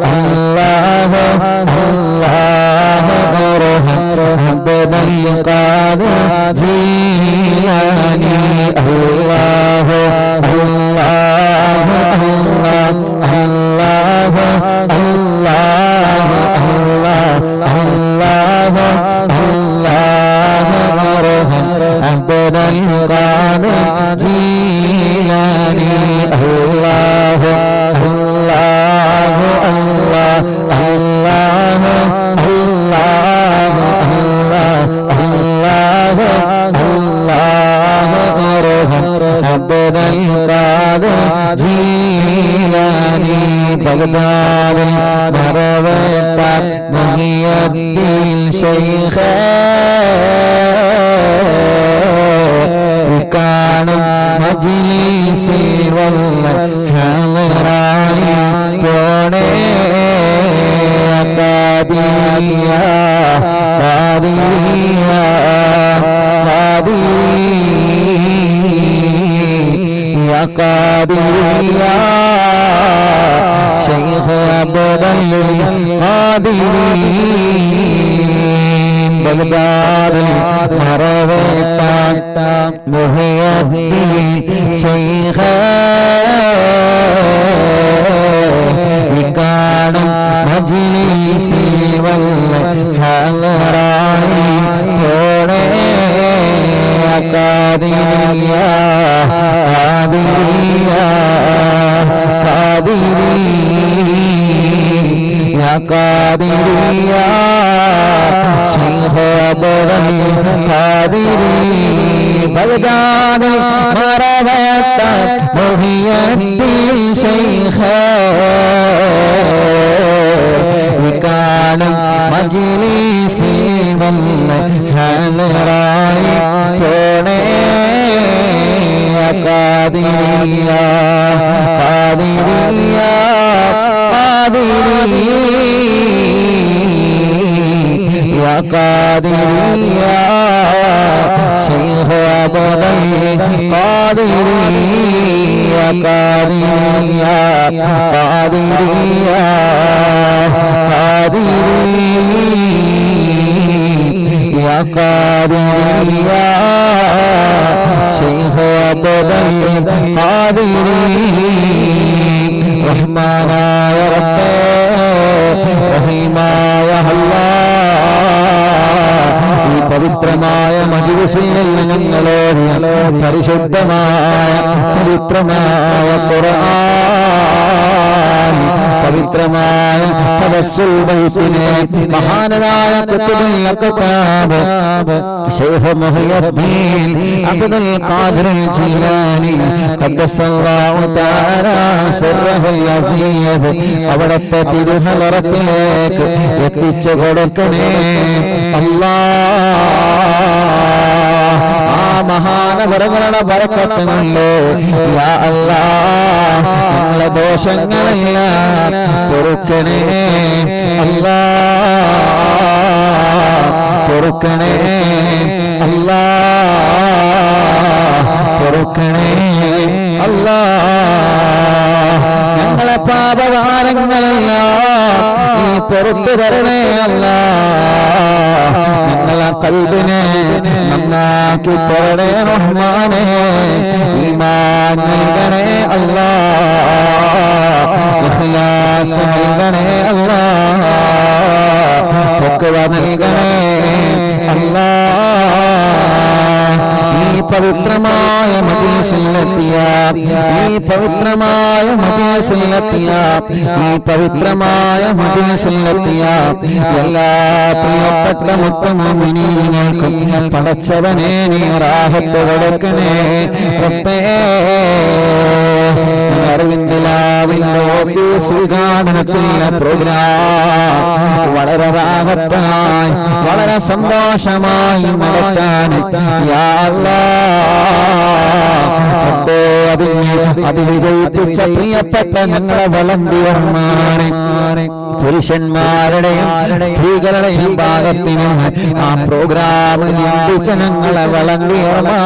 Speaker 1: الله الله عبد القادر جيلاني الله الله الله الله الله الله الله عبد القادر جيلاني الله الله الله الله الله الله الله عبد القادر جيلاني بغداد مروت محي الدين شيخ കാണും മജ്‌ലിസിൽ വന്ന ഹളറായി പോണേ ഖാദിയ ഖാദിയ ഖാദിയ ഖാദിയ ശൈഖ് അബ്ദുൽ ഖാദിരി ബഗ്ദാദിൽ മറവേട്ട മുഹയ്യദ്ദീൻ ശൈഖ് കാണും മജ്‌ലിസിൽ വന്ന ഹളറായി പോണേ ഖാദിയ ഖാദിയ ഖാദിയ ഖാദിയ ശൈഖ് അബ്ദുൽ ഖാദിരി ബഗ്ദാദിൽ മറവേട്ട മുഹയ്യദ്ദീൻ ശൈഖ് കാണും മജ്‌ലിസിൽ വന്ന ഹളറായി പോണേ ഖാദിയ ഖാദിയ ഖാദിയ قادري يا شيخ عبد القادري يا قادري يا قادري يا قادري يا قادري يا شيخ عبد القادري رحمانا يا رب رحيما يا الله പവിത്രമായ മജ്‌ലിസിൽ ഞങ്ങളോട് പരിശുദ്ധമായ പവിത്രമായ ഖുർആൻ പവിത്രമായ തവസ്സുൽ ബൈത്തിനെ മഹാനായ ഖുതുബുൽ അഖ്താബ് ശൈഖ് മുഹയ്യദ്ദീൻ അബ്ദുൽ ഖാദിർ ജിലാനി ഖദ്ദസല്ലാഹു തആല സിർറഹുൽ അസീസ് അവിടുത്തെ തിരുഹലറത്തിലേക്ക് എത്തിച്ചു കൊടുക്കണേ മഹാനവരങ്ങളുടെ ബറക്കത്ത് കൊണ്ട് യാ അല്ലാഹ് ഞങ്ങളുടെ ദോഷങ്ങളെല്ലാം പൊറുക്കണേ അല്ലാഹ് പൊറുക്കണേ അല്ലാഹ് പൊറുക്കണേ അല്ലാഹ് ഞങ്ങളെ പാപഭാരങ്ങളെല്ലാം നീ പൊറുത്തു തരണേ അല്ലാഹ് ഞങ്ങളെ ഖൽബിനെ നന്നാക്കി തരണേ റഹ്മാനേ ഈമാൻ നൽകണേ അല്ലാഹ് ഇഖ്ലാസ് നൽകണേ അല്ലാഹ് തഖ്വ നൽകണേ അല്ലാഹ് ഈ പവിത്രമായ മജ്‌ലിസിലെത്തിയ ഈ പവിത്രമായ മജ്‌ലിസിലെത്തിയ ഈ പവിത്രമായ മജ്‌ലിസിലെത്തിയ എല്ലാ പ്രിയപ്പെട്ട മുഅ്മിനീങ്ങൾക്കും പടച്ചവനേ നീ റാഹത്ത് കൊടുക്കണേ റബ്ബേ അറിവിന്ദിലാവിന്റെ ഓഫീസ് ഉദ്ഘാടനത്തിലെ പ്രോഗ്രാം വളരെ റാഹത്തായി വളരെ സന്തോഷമായി നടത്താൻ യാ അല്ലാഹ് അത് വിജയിപ്പിച്ച പ്രിയപ്പെട്ട ഞങ്ങളെ വളണ്ടിയർമാരെ പുരുഷന്മാരുടെയും സ്ത്രീകളുടെയും ഭാഗത്തിന് ആ പ്രോഗ്രാം ലംഘിച്ച ഞങ്ങളെ വളണ്ടിയർമാരെ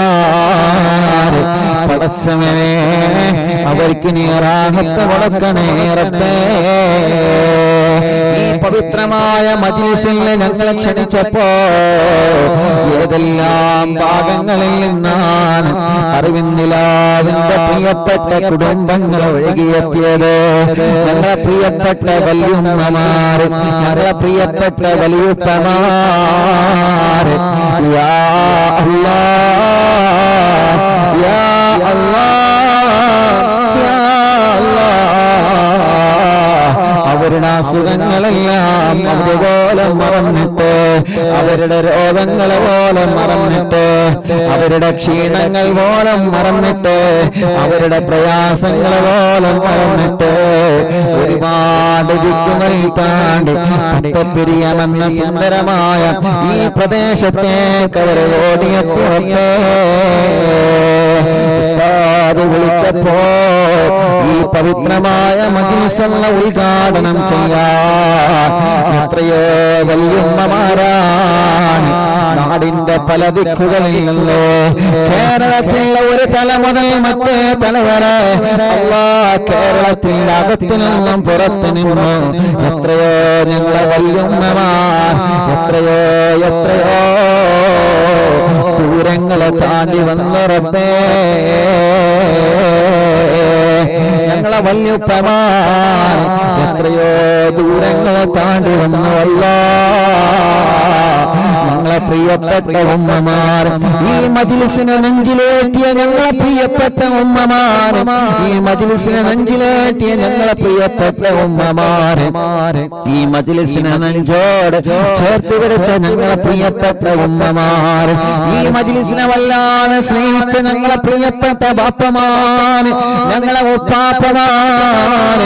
Speaker 1: പടച്ചവനെ അവർക്ക് നീ റാഹത്ത് കൊടുക്കണേ റബ്ബേ ഈ പവിത്രമായ മജ്‌ലിസിൽ ഞങ്ങളെ ക്ഷണിച്ചപ്പോ ഏതെല്ലാം ഭാഗങ്ങളിൽ നിന്നാണ് അറിവിന്ദിലാവിന്റെ പ്രിയപ്പെട്ട കുടുംബങ്ങൾ ഒഴുകിയെത്തിയത് ഞങ്ങളെ പ്രിയപ്പെട്ട വല്യുമ്മമാര് ഞങ്ങളെ പ്രിയപ്പെട്ട വലിയുപ്പമാര് യാ അല്ലാഹ് യാ അല്ലാഹ് യാ അവരുടെ അസുഖങ്ങളെല്ലാം അതുപോലെ മറന്നിട്ട് അവരുടെ രോഗങ്ങളെ പോലെ മറന്നിട്ട് അവരുടെ ക്ഷീണങ്ങൾ പോലെ മറന്നിട്ട് അവരുടെ പ്രയാസങ്ങളെ പോലെ മറന്നിട്ട് ഒരുപാട് ദിക്കുകൾ താണ്ടി പട്ടപ്പിരിയമെന്ന സുന്ദരമായ ഈ പ്രദേശത്തേക്ക് അവർ ഓടിയെത്തിയപ്പോ വിളിച്ചപ്പോ ഈ പവിത്രമായ മജ്‌ലിസിന്റെ ഉദ്ഘാടനം ചെയ്യാൻ എത്രയോ വല്യുമ്മമാരാണ് നാടിന്റെ പല ദിക്കുകളിൽ നിന്ന് കേരളത്തിലെ ഒരു തല മുതൽ മറ്റേ തല വരെ അല്ലാഹ് കേരളത്തിന്റെ അകത്തു നിന്നും പുറത്തു നിന്നും എത്രയോ ഞങ്ങളെ വല്യുമ്മമാർ എത്രയോ എത്രയോ ദൂരങ്ങളെ താണ്ടി വന്ന റബ്ബേ ഞങ്ങളെ വല്യുപ്പമാർ എത്രയോ ദൂരങ്ങളെ താണ്ടി വന്നു അല്ലാഹ് ഞങ്ങളെ പ്രിയപ്പെട്ട ഉമ്മമാർ ഈ മജ്‌ലിസിനെ നെഞ്ചിലേറ്റിയ ഞങ്ങളെ പ്രിയപ്പെട്ട ഉമ്മമാർ ഈ മജ്‌ലിസിനെ നെഞ്ചിലേറ്റിയ ഞങ്ങളെ പ്രിയപ്പെട്ട ഉമ്മമാർ ഈ മജ്‌ലിസിനെ നെഞ്ചോട് ചേർത്ത് പിടിച്ച ഞങ്ങളെ പ്രിയപ്പെട്ട ഉമ്മമാർ ഈ മജ്‌ലിസിനെ വല്ലാതെ സ്നേഹിച്ച ഞങ്ങളെ പ്രിയപ്പെട്ട ബാപ്പമാർ ഞങ്ങളെ ഉപ്പാപ്പമാർ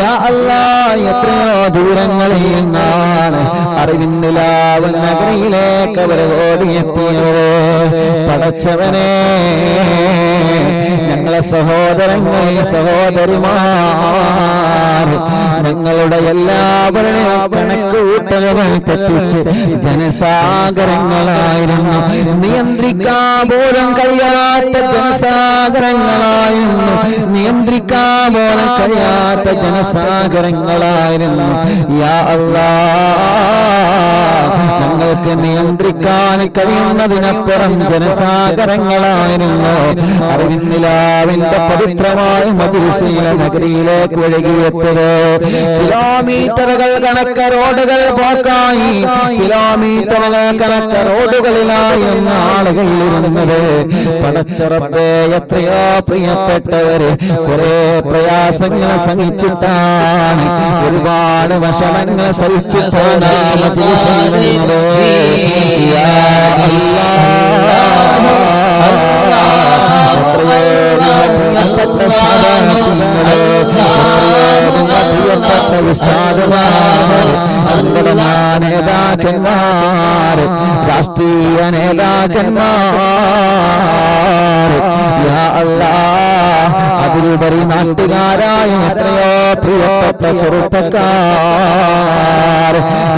Speaker 1: യാ അല്ലാഹ് എത്രയോ ദൂരങ്ങളിൽ നിന്നാണ് അറിവിന്ദിലാവ് നഗരിയിലേക്ക് അവർ ഓടിയെത്തിയവര്. പടച്ചവനെ, ഞങ്ങളെ സഹോദരങ്ങൾ സഹോദരിമാർ ഞങ്ങളുടെ എല്ലാവരുടെയും കണക്കുകൂട്ടലുകൾ തെറ്റിച്ച് ജനസാഗരങ്ങളായിരുന്നു. നിയന്ത്രിക്കാൻ പോലും കഴിയാത്ത ജനസാഗരങ്ങളായിരുന്നു. നിയന്ത്രിക്കാൻ പോലും കഴിയാത്ത ജനസാഗരങ്ങളായിരുന്നു. യാ അല്ലാഹ്, ഞങ്ങൾക്ക് നിയന്ത്രിക്കാൻ കഴിയുന്നതിനപ്പുറം ജനസാഗരങ്ങളായിരുന്നു. അറിവിന്ദിലാവിന്റെ പവിത്രമായ മജ്‌ലിസിലെ നഗരിയിലേക്ക് ഒഴുകിയെത്തിയത്. കിലോമീറ്ററുകൾ കണക്ക റോഡുകൾ ബ്ലോക്കായി. കിലോമീറ്ററുകൾ കണക്ക റോഡുകളിലായിരുന്ന ആളുകൾ ഇരുന്നത്. പടച്ചറപ്പേ, എത്രയോ പ്രിയപ്പെട്ടവര് കുറെ പ്രയാസങ്ങൾ സഹിച്ചിട്ടാണ്, ഒരുപാട് വിഷമങ്ങൾ സഹിച്ചിട്ടാണ് മജ്‌ലിസിൽ യാ അല്ലാഹ്, നേതാക്കന്മാർ, രാഷ്ട്രീയ നേതാക്കന്മാർ, യാ അല്ലാഹ്, അതിലുപരി നാട്ടുകാരായ എത്രയോ പ്രിയപ്പെട്ട ചെറുപ്പക്കാർ,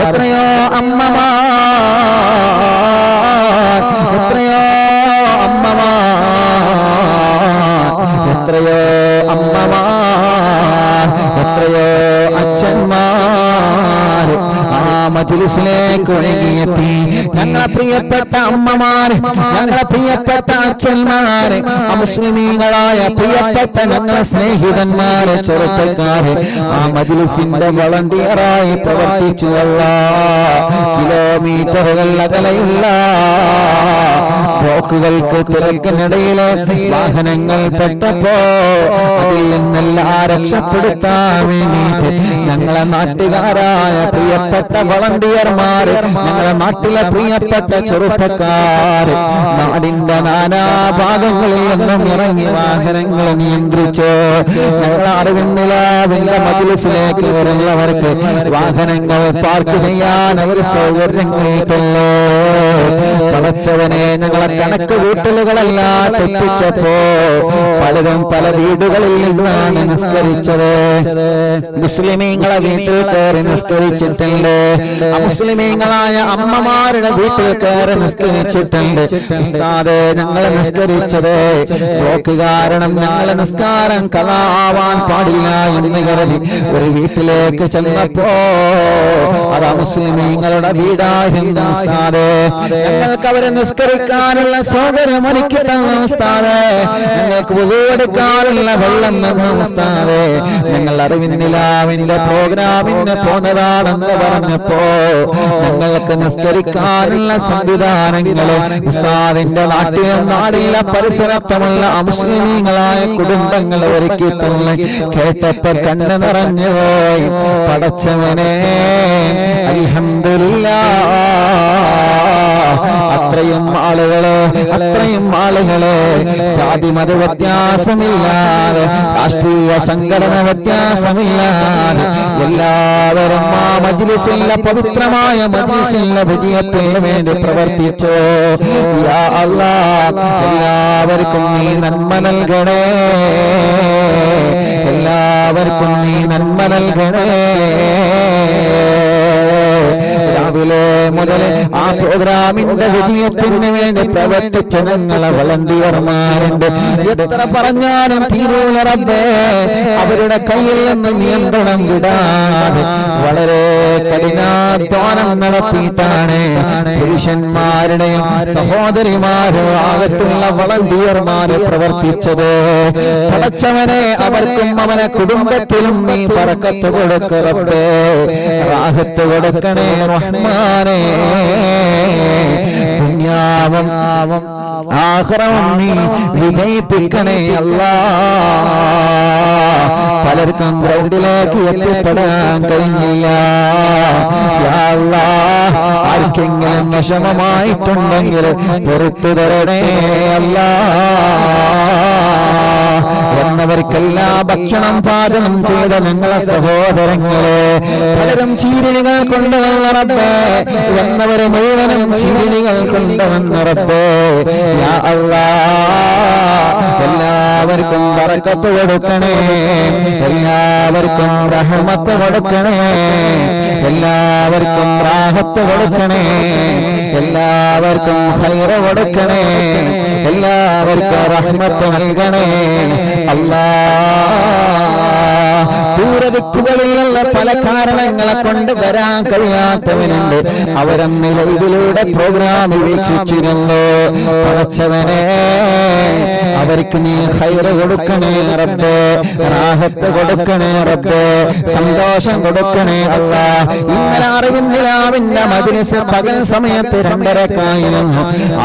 Speaker 1: എത്രയോ അമ്മമാർ, എത്രയോ അമ്മമാർ, എത്രയോ അമ്മമാർ, എത്രയോ അച്ഛന്മാർ ആ മജ്‌ലിസിലേക്ക് ഒഴുകിയെത്തി. ഞങ്ങളെ പ്രിയപ്പെട്ട അമ്മമാർ, ഞങ്ങളെ പ്രിയപ്പെട്ട അച്ഛന്മാര്, മുസ്ലിമീങ്ങളായ പ്രിയപ്പെട്ട ഞങ്ങളെ സ്നേഹിതന്മാരെ, ചെറുപ്പക്കാര് ആ മജ്‌ലിസിന്റെ വളണ്ടിയറായി പ്രവർത്തിച്ചു. കിലോമീറ്ററുകൾ അകലെയുള്ള ബ്ലോക്കുകൾക്ക് തിരക്കിനിടയിലെ വാഹനങ്ങൾ പെട്ടപ്പോ അതിൽ നിന്നെല്ലാം രക്ഷപ്പെടുത്താൻ വേണ്ടിയിട്ട് ഞങ്ങളെ നാട്ടുകാരായ പ്രിയപ്പെട്ട വളണ്ടിയർമാർ, ഞങ്ങളെ നാട്ടിലെ പ്രിയപ്പെട്ട ചെറുപ്പക്കാർ നാടിന്റെ നാനാഭാഗങ്ങളിൽ നിന്നും ഇറങ്ങി വാഹനങ്ങൾ നിയന്ത്രിച്ചു. ഞങ്ങൾ അറിവിന്ദിലാവിന്റെ മജ്‌ലിസിലേക്ക് വരുന്നവർക്ക് വാഹനങ്ങൾ പാർക്ക് ചെയ്യാൻ അവർ സൗകര്യങ്ങളിട്ടല്ലോ. പടച്ചവനെ, ഞങ്ങളെ കണക്ക് കൂട്ടലുകളെല്ലാം തെറ്റിച്ചപ്പോ പലരും പല വീടുകളിൽ നിന്നാണ് നിസ്കരിച്ചത്. മുസ്ലിമീങ്ങളെ വീട്ടിൽ കയറി നിസ്കരിച്ചിട്ടുണ്ട്, അമുസ്ലിമീങ്ങളായ അമ്മമാരുടെ വീട്ടിൽ കയറി നിസ്കരിച്ചിട്ടുണ്ട്. ഉസ്താദേ, ഞങ്ങളെ നിസ്കരിച്ചത് ബ്ലോക്ക് കാരണം ഞങ്ങളെ നിസ്കാരം കളാവാൻ പാടില്ല എന്ന് കരുതി ഒരു വീട്ടിലേക്ക് ചെന്നപ്പോ അത് മുസ്ലിമീങ്ങളുടെ വീടായിരുന്നു. ഉസ്താദേ, ഞങ്ങൾക്ക് അവരെ നിസ്കരിക്കാനുള്ള സൗകര്യം ഒരുക്കി തന്ന ഉസ്താദേ, ഞങ്ങൾക്ക് വുളു എടുക്കാനുള്ള വെള്ളം തന്ന ഉസ്താദേ, ഞങ്ങൾ അറിവിന്ദിലാവിന്റെ പ്രോഗ്രാമിന് പോന്നതാണെന്ന് പറഞ്ഞപ്പോ ഞങ്ങൾക്ക് നിസ്കരിക്കാനുള്ള സംവിധാനങ്ങൾ ഉസ്താദിന്റെ നാട്ടിലും നാടിലെ പരിസരത്തുമുള്ള അമുസ്ലിമീങ്ങളായ കുടുംബങ്ങൾ ഒരുക്കി തന്നു. കേട്ടപ്പോ കണ്ണ് നിറഞ്ഞു പോയി. പടച്ചവനെ, അൽഹംദുലില്ലാഹ്, അത്രയും ആളുകളെ ജാതി മത വ്യത്യാസമില്ലാതെ, രാഷ്ട്രീയ സംഘടന വ്യത്യാസമില്ലാതെ എല്ലാവരും ആ മജ്‌ലിസിലെ പവിത്രമായ മജ്‌ലിസിലെ വിജയത്തിന് വേണ്ടി പ്രവർത്തിച്ചു. യാ അല്ലാഹ്, എല്ലാവർക്കും നീ നന്മ നൽകണേ, എല്ലാവർക്കും നീ നന്മ നൽകണേ. രാവിലെ മുതൽ ആ പ്രോഗ്രാമിന്റെ വിജയത്തിന് വേണ്ടി പ്രവർത്തിച്ച ഞങ്ങളെ വളണ്ടിയർമാരുണ്ട്. എത്ര പറഞ്ഞാലും തീരൂല റബ്ബേ, അവരുടെ കയ്യിൽ നിന്ന് നിയന്ത്രണം വിടാതെ വളരെ കഠിനാധ്വാനം നടത്തിയിട്ടാണ് പുരുഷന്മാരുടെയും സഹോദരിമാരും ആകത്തുള്ള വളണ്ടിയർമാര് പ്രവർത്തിച്ചത്. പടച്ചവനെ, അവർക്കും അവനെ കുടുംബത്തിലും നീ ബറക്കത്ത് കൊടുക്ക റബ്ബേ, റാഹത്ത് കൊടുക്കണേ റഹ്മാനേ. ദുനിയാവും ആഖിറവും നീ വിജയിപ്പിക്കണേ അല്ലാഹ്. പലർക്കും ഗ്രൗണ്ടിലേക്ക് എത്തിപ്പെടാൻ കഴിഞ്ഞില്ല. യാ അല്ലാഹ്, ആർക്കെങ്കിലും വിഷമമായിട്ടുണ്ടെങ്കിൽ പുറത്തു തരണേ അല്ലാഹ്. വന്നവർക്കെല്ലാം ഭക്ഷണം പാചകം ചെയ്ത ഞങ്ങളെ സഹോദരങ്ങളെ പലരും ചീരണികൾ കൊണ്ടുവന്ന റബ്ബേ, വന്നവരെ മുഴുവനും ചീരണികൾ കൊണ്ടുവന്ന റബ്ബേ, യാ അല്ലാഹ് എല്ലാവർക്കും ബറക്കത്ത് കൊടുക്കണേ, എല്ലാവർക്കും റഹ്മത്ത് കൊടുക്കണേ, എല്ലാവർക്കും റാഹത്ത് കൊടുക്കണേ, എല്ലാവർക്കും ഖൈറ് കൊടുക്കണേ, എല്ലാവർക്കും റഹ്മത്ത് നൽകണേ അല്ലാഹ്. ദൂരദിക്കുകളിലുള്ള പല കാരണങ്ങളെ കൊണ്ട് വരാൻ കഴിയാത്തവനുണ്ട്. അവരന്ന് ലൈവിലൂടെ പ്രോഗ്രാം വീക്ഷിച്ചിരുന്നു. പടച്ചവനെ അവർക്ക് നീ ഖൈറ് കൊടുക്കണേ റബ്ബേ, റാഹത്ത് കൊടുക്കണേ റബ്ബേ, സന്തോഷം കൊടുക്കണേ അല്ലാഹ്. ഇന്നലെ അറിവിന്ദിലാവിന്റെ മജ്‌ലിസ് പകൽ സമയത്ത് 2:30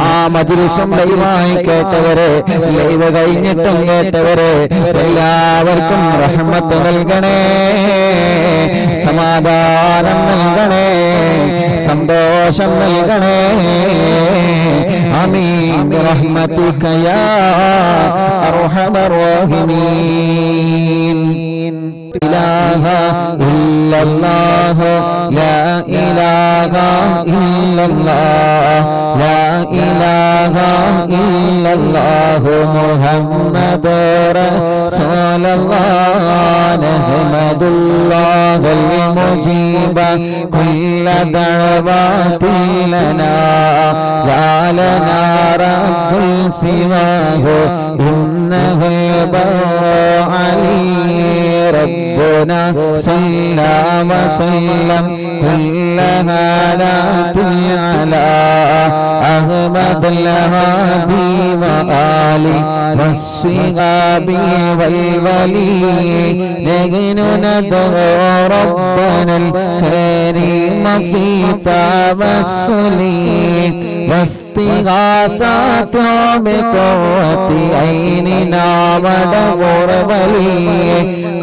Speaker 1: ആ മജ്‌ലിസും ലൈവായി കേട്ടവരെ, ലൈവ് കഴിഞ്ഞിട്ടും കേട്ടവരെ എല്ലാവർക്കും റഹ്മത്ത് നൽകണേ, സമാധാനം നൽകണേ, സന്തോഷം നൽകണേ. ആമീൻ ബിറഹ്മതിക യാ അർഹമർ റഹീമീൻ. ഇലാഹ ഇല്ലല്ലാഹ് ലാ ഇലാഹ ഇല്ലല്ലാഹ് ലാ ഇലാഹ ഇല്ലല്ലാഹ് മുഹമ്മദുർ റസൂലുള്ളാഹ് നഹ്മദുല്ലാഹൽ മുജീബ കുല്ല ദഅവാതിൻ ലനാ ലാ ലനാ റബ്ബുൽ സിവാഹു ഇന്നഹു ബർറു അലീ ربنا صلى وسلم كل هالات على أحمد الهادي وآله والصحاب والولي نحن ندعو ربنا الكريم في توسل واستغاثات بقوة عيننا ودور ولي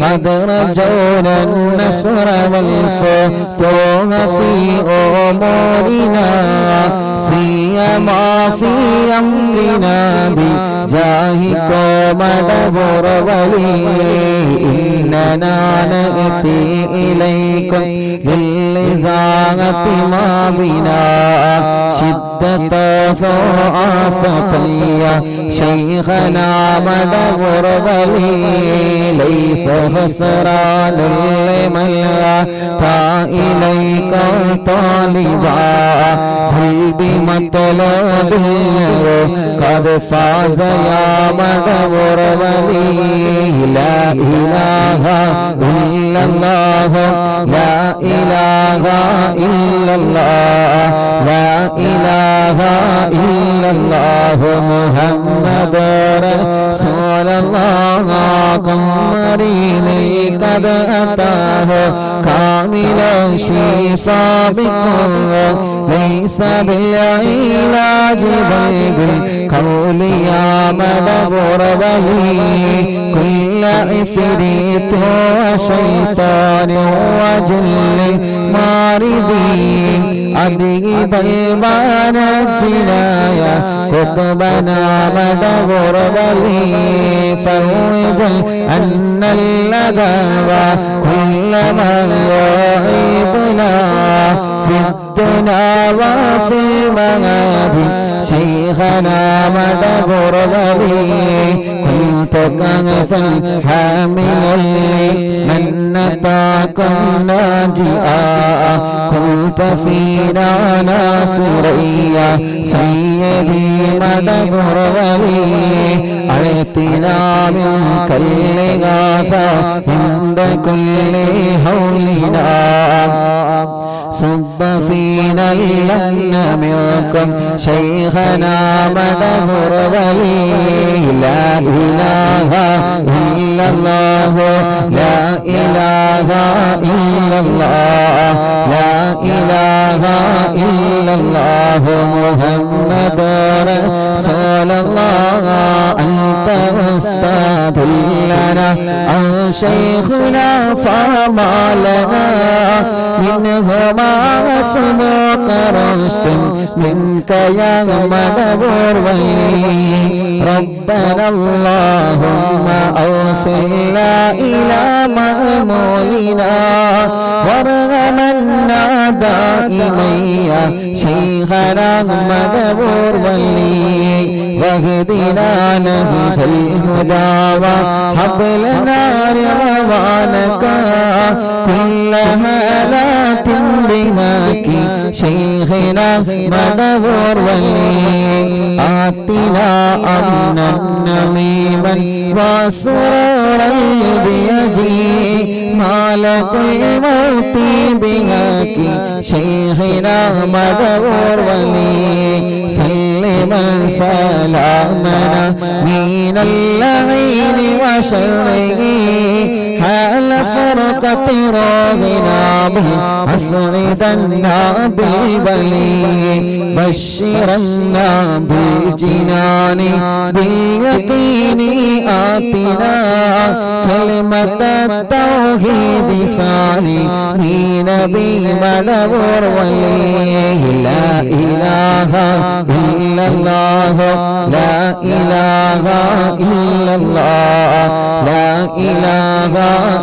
Speaker 1: قد رجونا النصر والفتوح في أمورنا سيما في أمرنا بجاهك مدبر ولي إننا نأتي إليكم بالإزاغة ما بنا شدة ضعفة يا شيخنا مدبر ولي ليس خسران لمن أتى إليك طالبا بل بمطلب قد فاز يا مدبر ولي لا إله إلا الله لا إله إلا الله لا إله إلا الله محمد رسول الله قمرين قد أتاه كامل الشفاء بكم ليس بالعلاج بل بالقول يا مدبر ولي كل عفريت وشيطان وجل ماردين أذهب البان الجنايا قطبنا مدبر ولي فروج أن الذى كل ما يعيبنا في الدنيا وفي المعاد شيخنا مدبر ولي كنت كهفا حاملا من نطاكم ناجئا كنت فينا ناصريا سيدي مدبر ولي أعطنا منك الإغاثة عند كل حولنا صب فينا اللن منكم شيخنا مدبر ولي لا إله إلا الله لا إله ഇലാഹ ഇല്ലല്ലാഹ് ലാ ഇലാഹ ഇല്ലല്ലാഹു മുഹമ്മദുർ റസൂലുള്ളാഹ് അൻത ഉസ്താദുൽ ലനാ ഔ ശൈഖുനാ ഫമാ ലനാ മിൻഹുമാ അസ്മുക റസ്തും മിൻക യാ മദബൂർ വലി ربنا اللهم أوصلنا إلى مأمولنا وارحمنا دائما يا شيخنا مدبور ولي واهدنا نهج الهدى وهب لنا رضوانك كل حالات بهاك شيخنا مدبور ولي آتنا أمنا نعيما وسرورا بيجي مالك الموت بهاك شيخنا مدبور ولي سلما سلامنا من اللعين وشره حال فرقة روحنا بالأسعدنا بالبلي بشرنا بالجنان باليقين آتنا كلمة التوحيد صالحين بمدبور ولي لا إله إلا الله لا إله إلا الله لا إله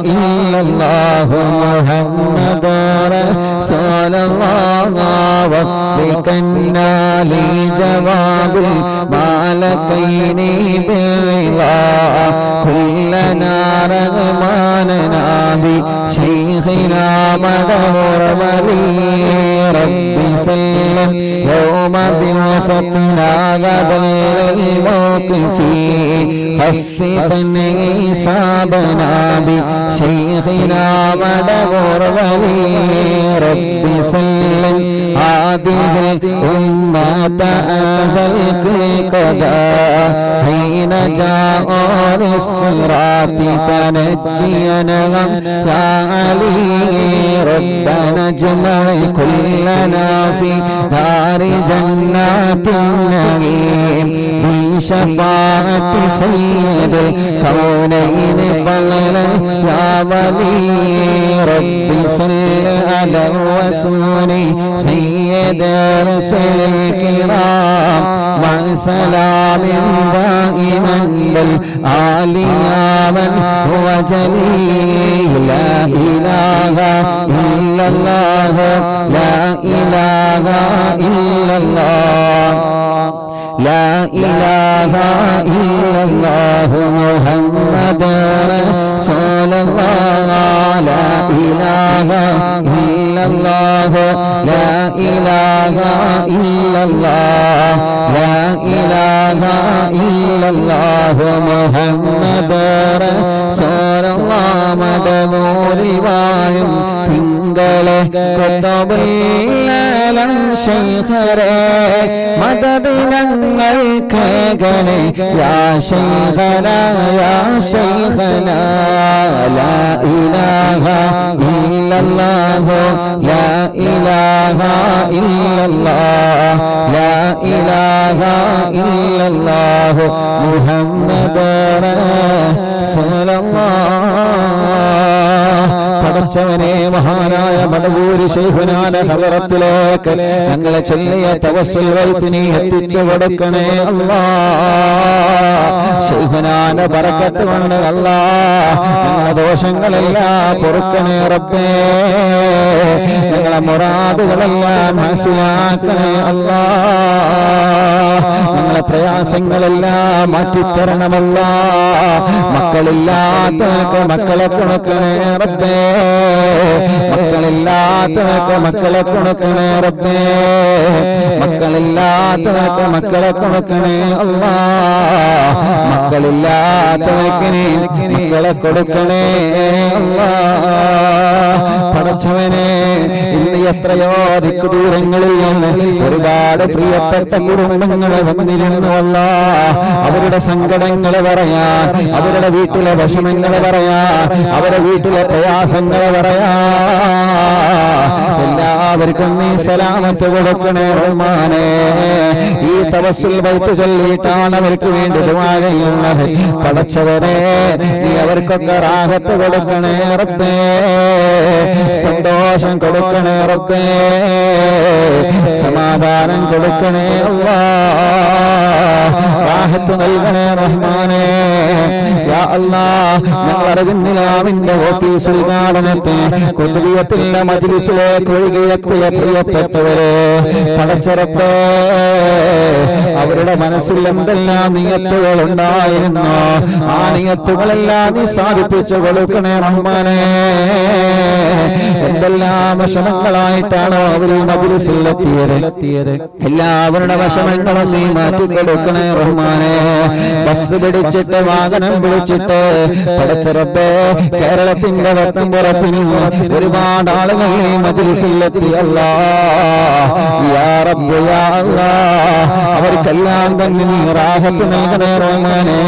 Speaker 1: إلا الله محمد رسول الله وفقنا لجواب المالكين بالرضا كلنا رغماننا بشيخنا مدبور ولي رب سلم يوم بعثتنا غدا الموقف خففا حسابنا بشيخنا مدبور ولي رب سلم هذه الأمة أزلك القضاء حين جاءوا للصراط فنجينا يا علي ربنا اجمع كلنا في دار جنات النعيم بشفاعة سيد الكونين فضلا يا ولي رب صل على الرسول سيد رسل الكرام مع سلام دائما بالآل يا من هو جليل لا إله إلا الله لا إله إلا الله لا إله إلا الله محمد رسول الله لا إله إلا الله لا إله إلا الله لا إله إلا الله محمد رسول الله مدبور വാഴും തിങ്കളെ കൊത്തബില്ലം ശൈഖരെ മദദിനങ്ങൾ കേകലെ യാ ശൈഖന യാ ശൈഖന ലാ ഇലാഹ ഇല്ലല്ലാഹു ലാ ഇലാഹ ഇല്ലല്ലാഹ് ലാ ഇലാഹ ഇല്ലല്ലാഹു മുഹമ്മദ് റസൂലുള്ളാഹ് പടച്ചവനെ മഹാനായ മടവൂരി ശൈഖുനാന്റെ ഹളറത്തിലേക്ക് ഞങ്ങളെ ചൊല്ലിയ തവസ്സുൽ വൈത്ത് നീ എത്തിച്ചു കൊടുക്കണേ അല്ലാഹ് ശൈഖുനാന്റെ ബറക്കത്ത് കൊണ്ട് അല്ലാഹ് ഞങ്ങളുടെ ദോഷങ്ങളെല്ലാം പൊറുക്കണേ റബ്ബേ ഞങ്ങളുടെ മുറാദുകളെല്ലാം മനസ്സിലാക്കണേ അല്ലാഹ് ഞങ്ങളുടെ പ്രയാസങ്ങളെല്ലാം മാറ്റിത്തരണമല്ലാഹ് മക്കളില്ലാത്തവർക്ക് മക്കളെ കൊടുക്കണേ റബ്ബേ മക്കളില്ലാത്തവർക്ക് മക്കളെ കൊടുക്കണേ റബ്ബേ മക്കളില്ലാത്തവർക്ക് മക്കളെ കൊടുക്കണേ അല്ലാഹ് മക്കളില്ലാത്തവർക്ക് നീ മക്കളെ കൊടുക്കണേ പടച്ചവനെ ഇന്ന് എത്രയോ ദിക്കു ദൂരങ്ങളിൽ നിന്ന് ഒരുപാട് പ്രിയപ്പെട്ട കുടുംബങ്ങളെ വന്നിരുന്നു അവരുടെ സങ്കടങ്ങളെ പറയാൻ, അവരുടെ വീട്ടിലെ വിഷമങ്ങളെ പറയാൻ, അവരുടെ വീട്ടിലെ പ്രയാസങ്ങളെ പറയാൻ എല്ലാവർക്കും നീ സലാമത്ത് കൊടുക്കണേ റഹ്മാനേ. ഈ തവസ്സുൽ ബൈത്ത് ചൊല്ലിയിട്ടാണ് അവർക്ക് വേണ്ടി ദുആ ചെയ്യുന്നത്. പടച്ചവനെ നീ അവർക്കൊക്കെ റാഹത്ത് കൊടുക്കണേ റബ്ബേ, സന്തോഷം കൊടുക്കണേ റബ്ബേ, സമാധാനം കൊടുക്കണേ അല്ലാഹ്, റാഹത്ത് നൽകണേ റഹ്മാനേ. യാ അല്ലാഹ്, ഞങ്ങൾ അറിവിന്നിലാവിന്റെ ഓഫീസ് ഉദ്ഘാടനത്തിന് കുതുബിയത്തിന്റെ മജ്ലിസിലേക്ക് ഒഴുകിയെത്തിയ പ്രിയപ്പെട്ടവരെ പടച്ച റബ്ബേ, അവരുടെ മനസ്സിൽ എന്തെല്ലാം നിയത്തുകൾ ഉണ്ടായിരുന്നു ആ നിയത്തുകളെല്ലാം നീ സാധിപ്പിച്ചു കൊടുക്കണേ റഹ്മാനേ. എന്തെല്ലാം വിഷമങ്ങളായിട്ടാണോ അവർ മജ്ലിസിൽ എത്തിയത്, എല്ലാവരുടെ വിഷമങ്ങളും നീ മാറ്റി കൊടുക്കണേ റഹ്മാനേ. ബസ് പിടിച്ചിട്ട് വാഹനം പിടിച്ചിട്ട് പടച്ച റബ്ബേ, കേരളത്തിന്റെ വട്ടം പുറത്തിന് ഒരുപാട് ആളുകൾ ഈ മജ്ലിസിൽ എത്തി യാ റബ്ബ് യാ അല്ലാഹ്, അവർക്കെല്ലാം തന്നെ നീ റാഹത്ത് നൽകണേ റഹ്മാനേ,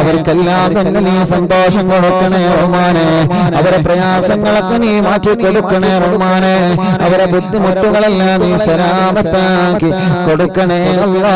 Speaker 1: അവർക്കെല്ലാം തന്നെ നീ സന്തോഷം കൊടുക്കണേ റഹ്മാനേ, അവരെ പ്രയാസങ്ങളൊക്കെ നീ മാറ്റി കൊടുക്കണേ റഹ്മാനേ, അവരെ ബുദ്ധിമുട്ടുകളെല്ലാം നീ സലാമത്താക്കി കൊടുക്കണേ അല്ലാഹ്.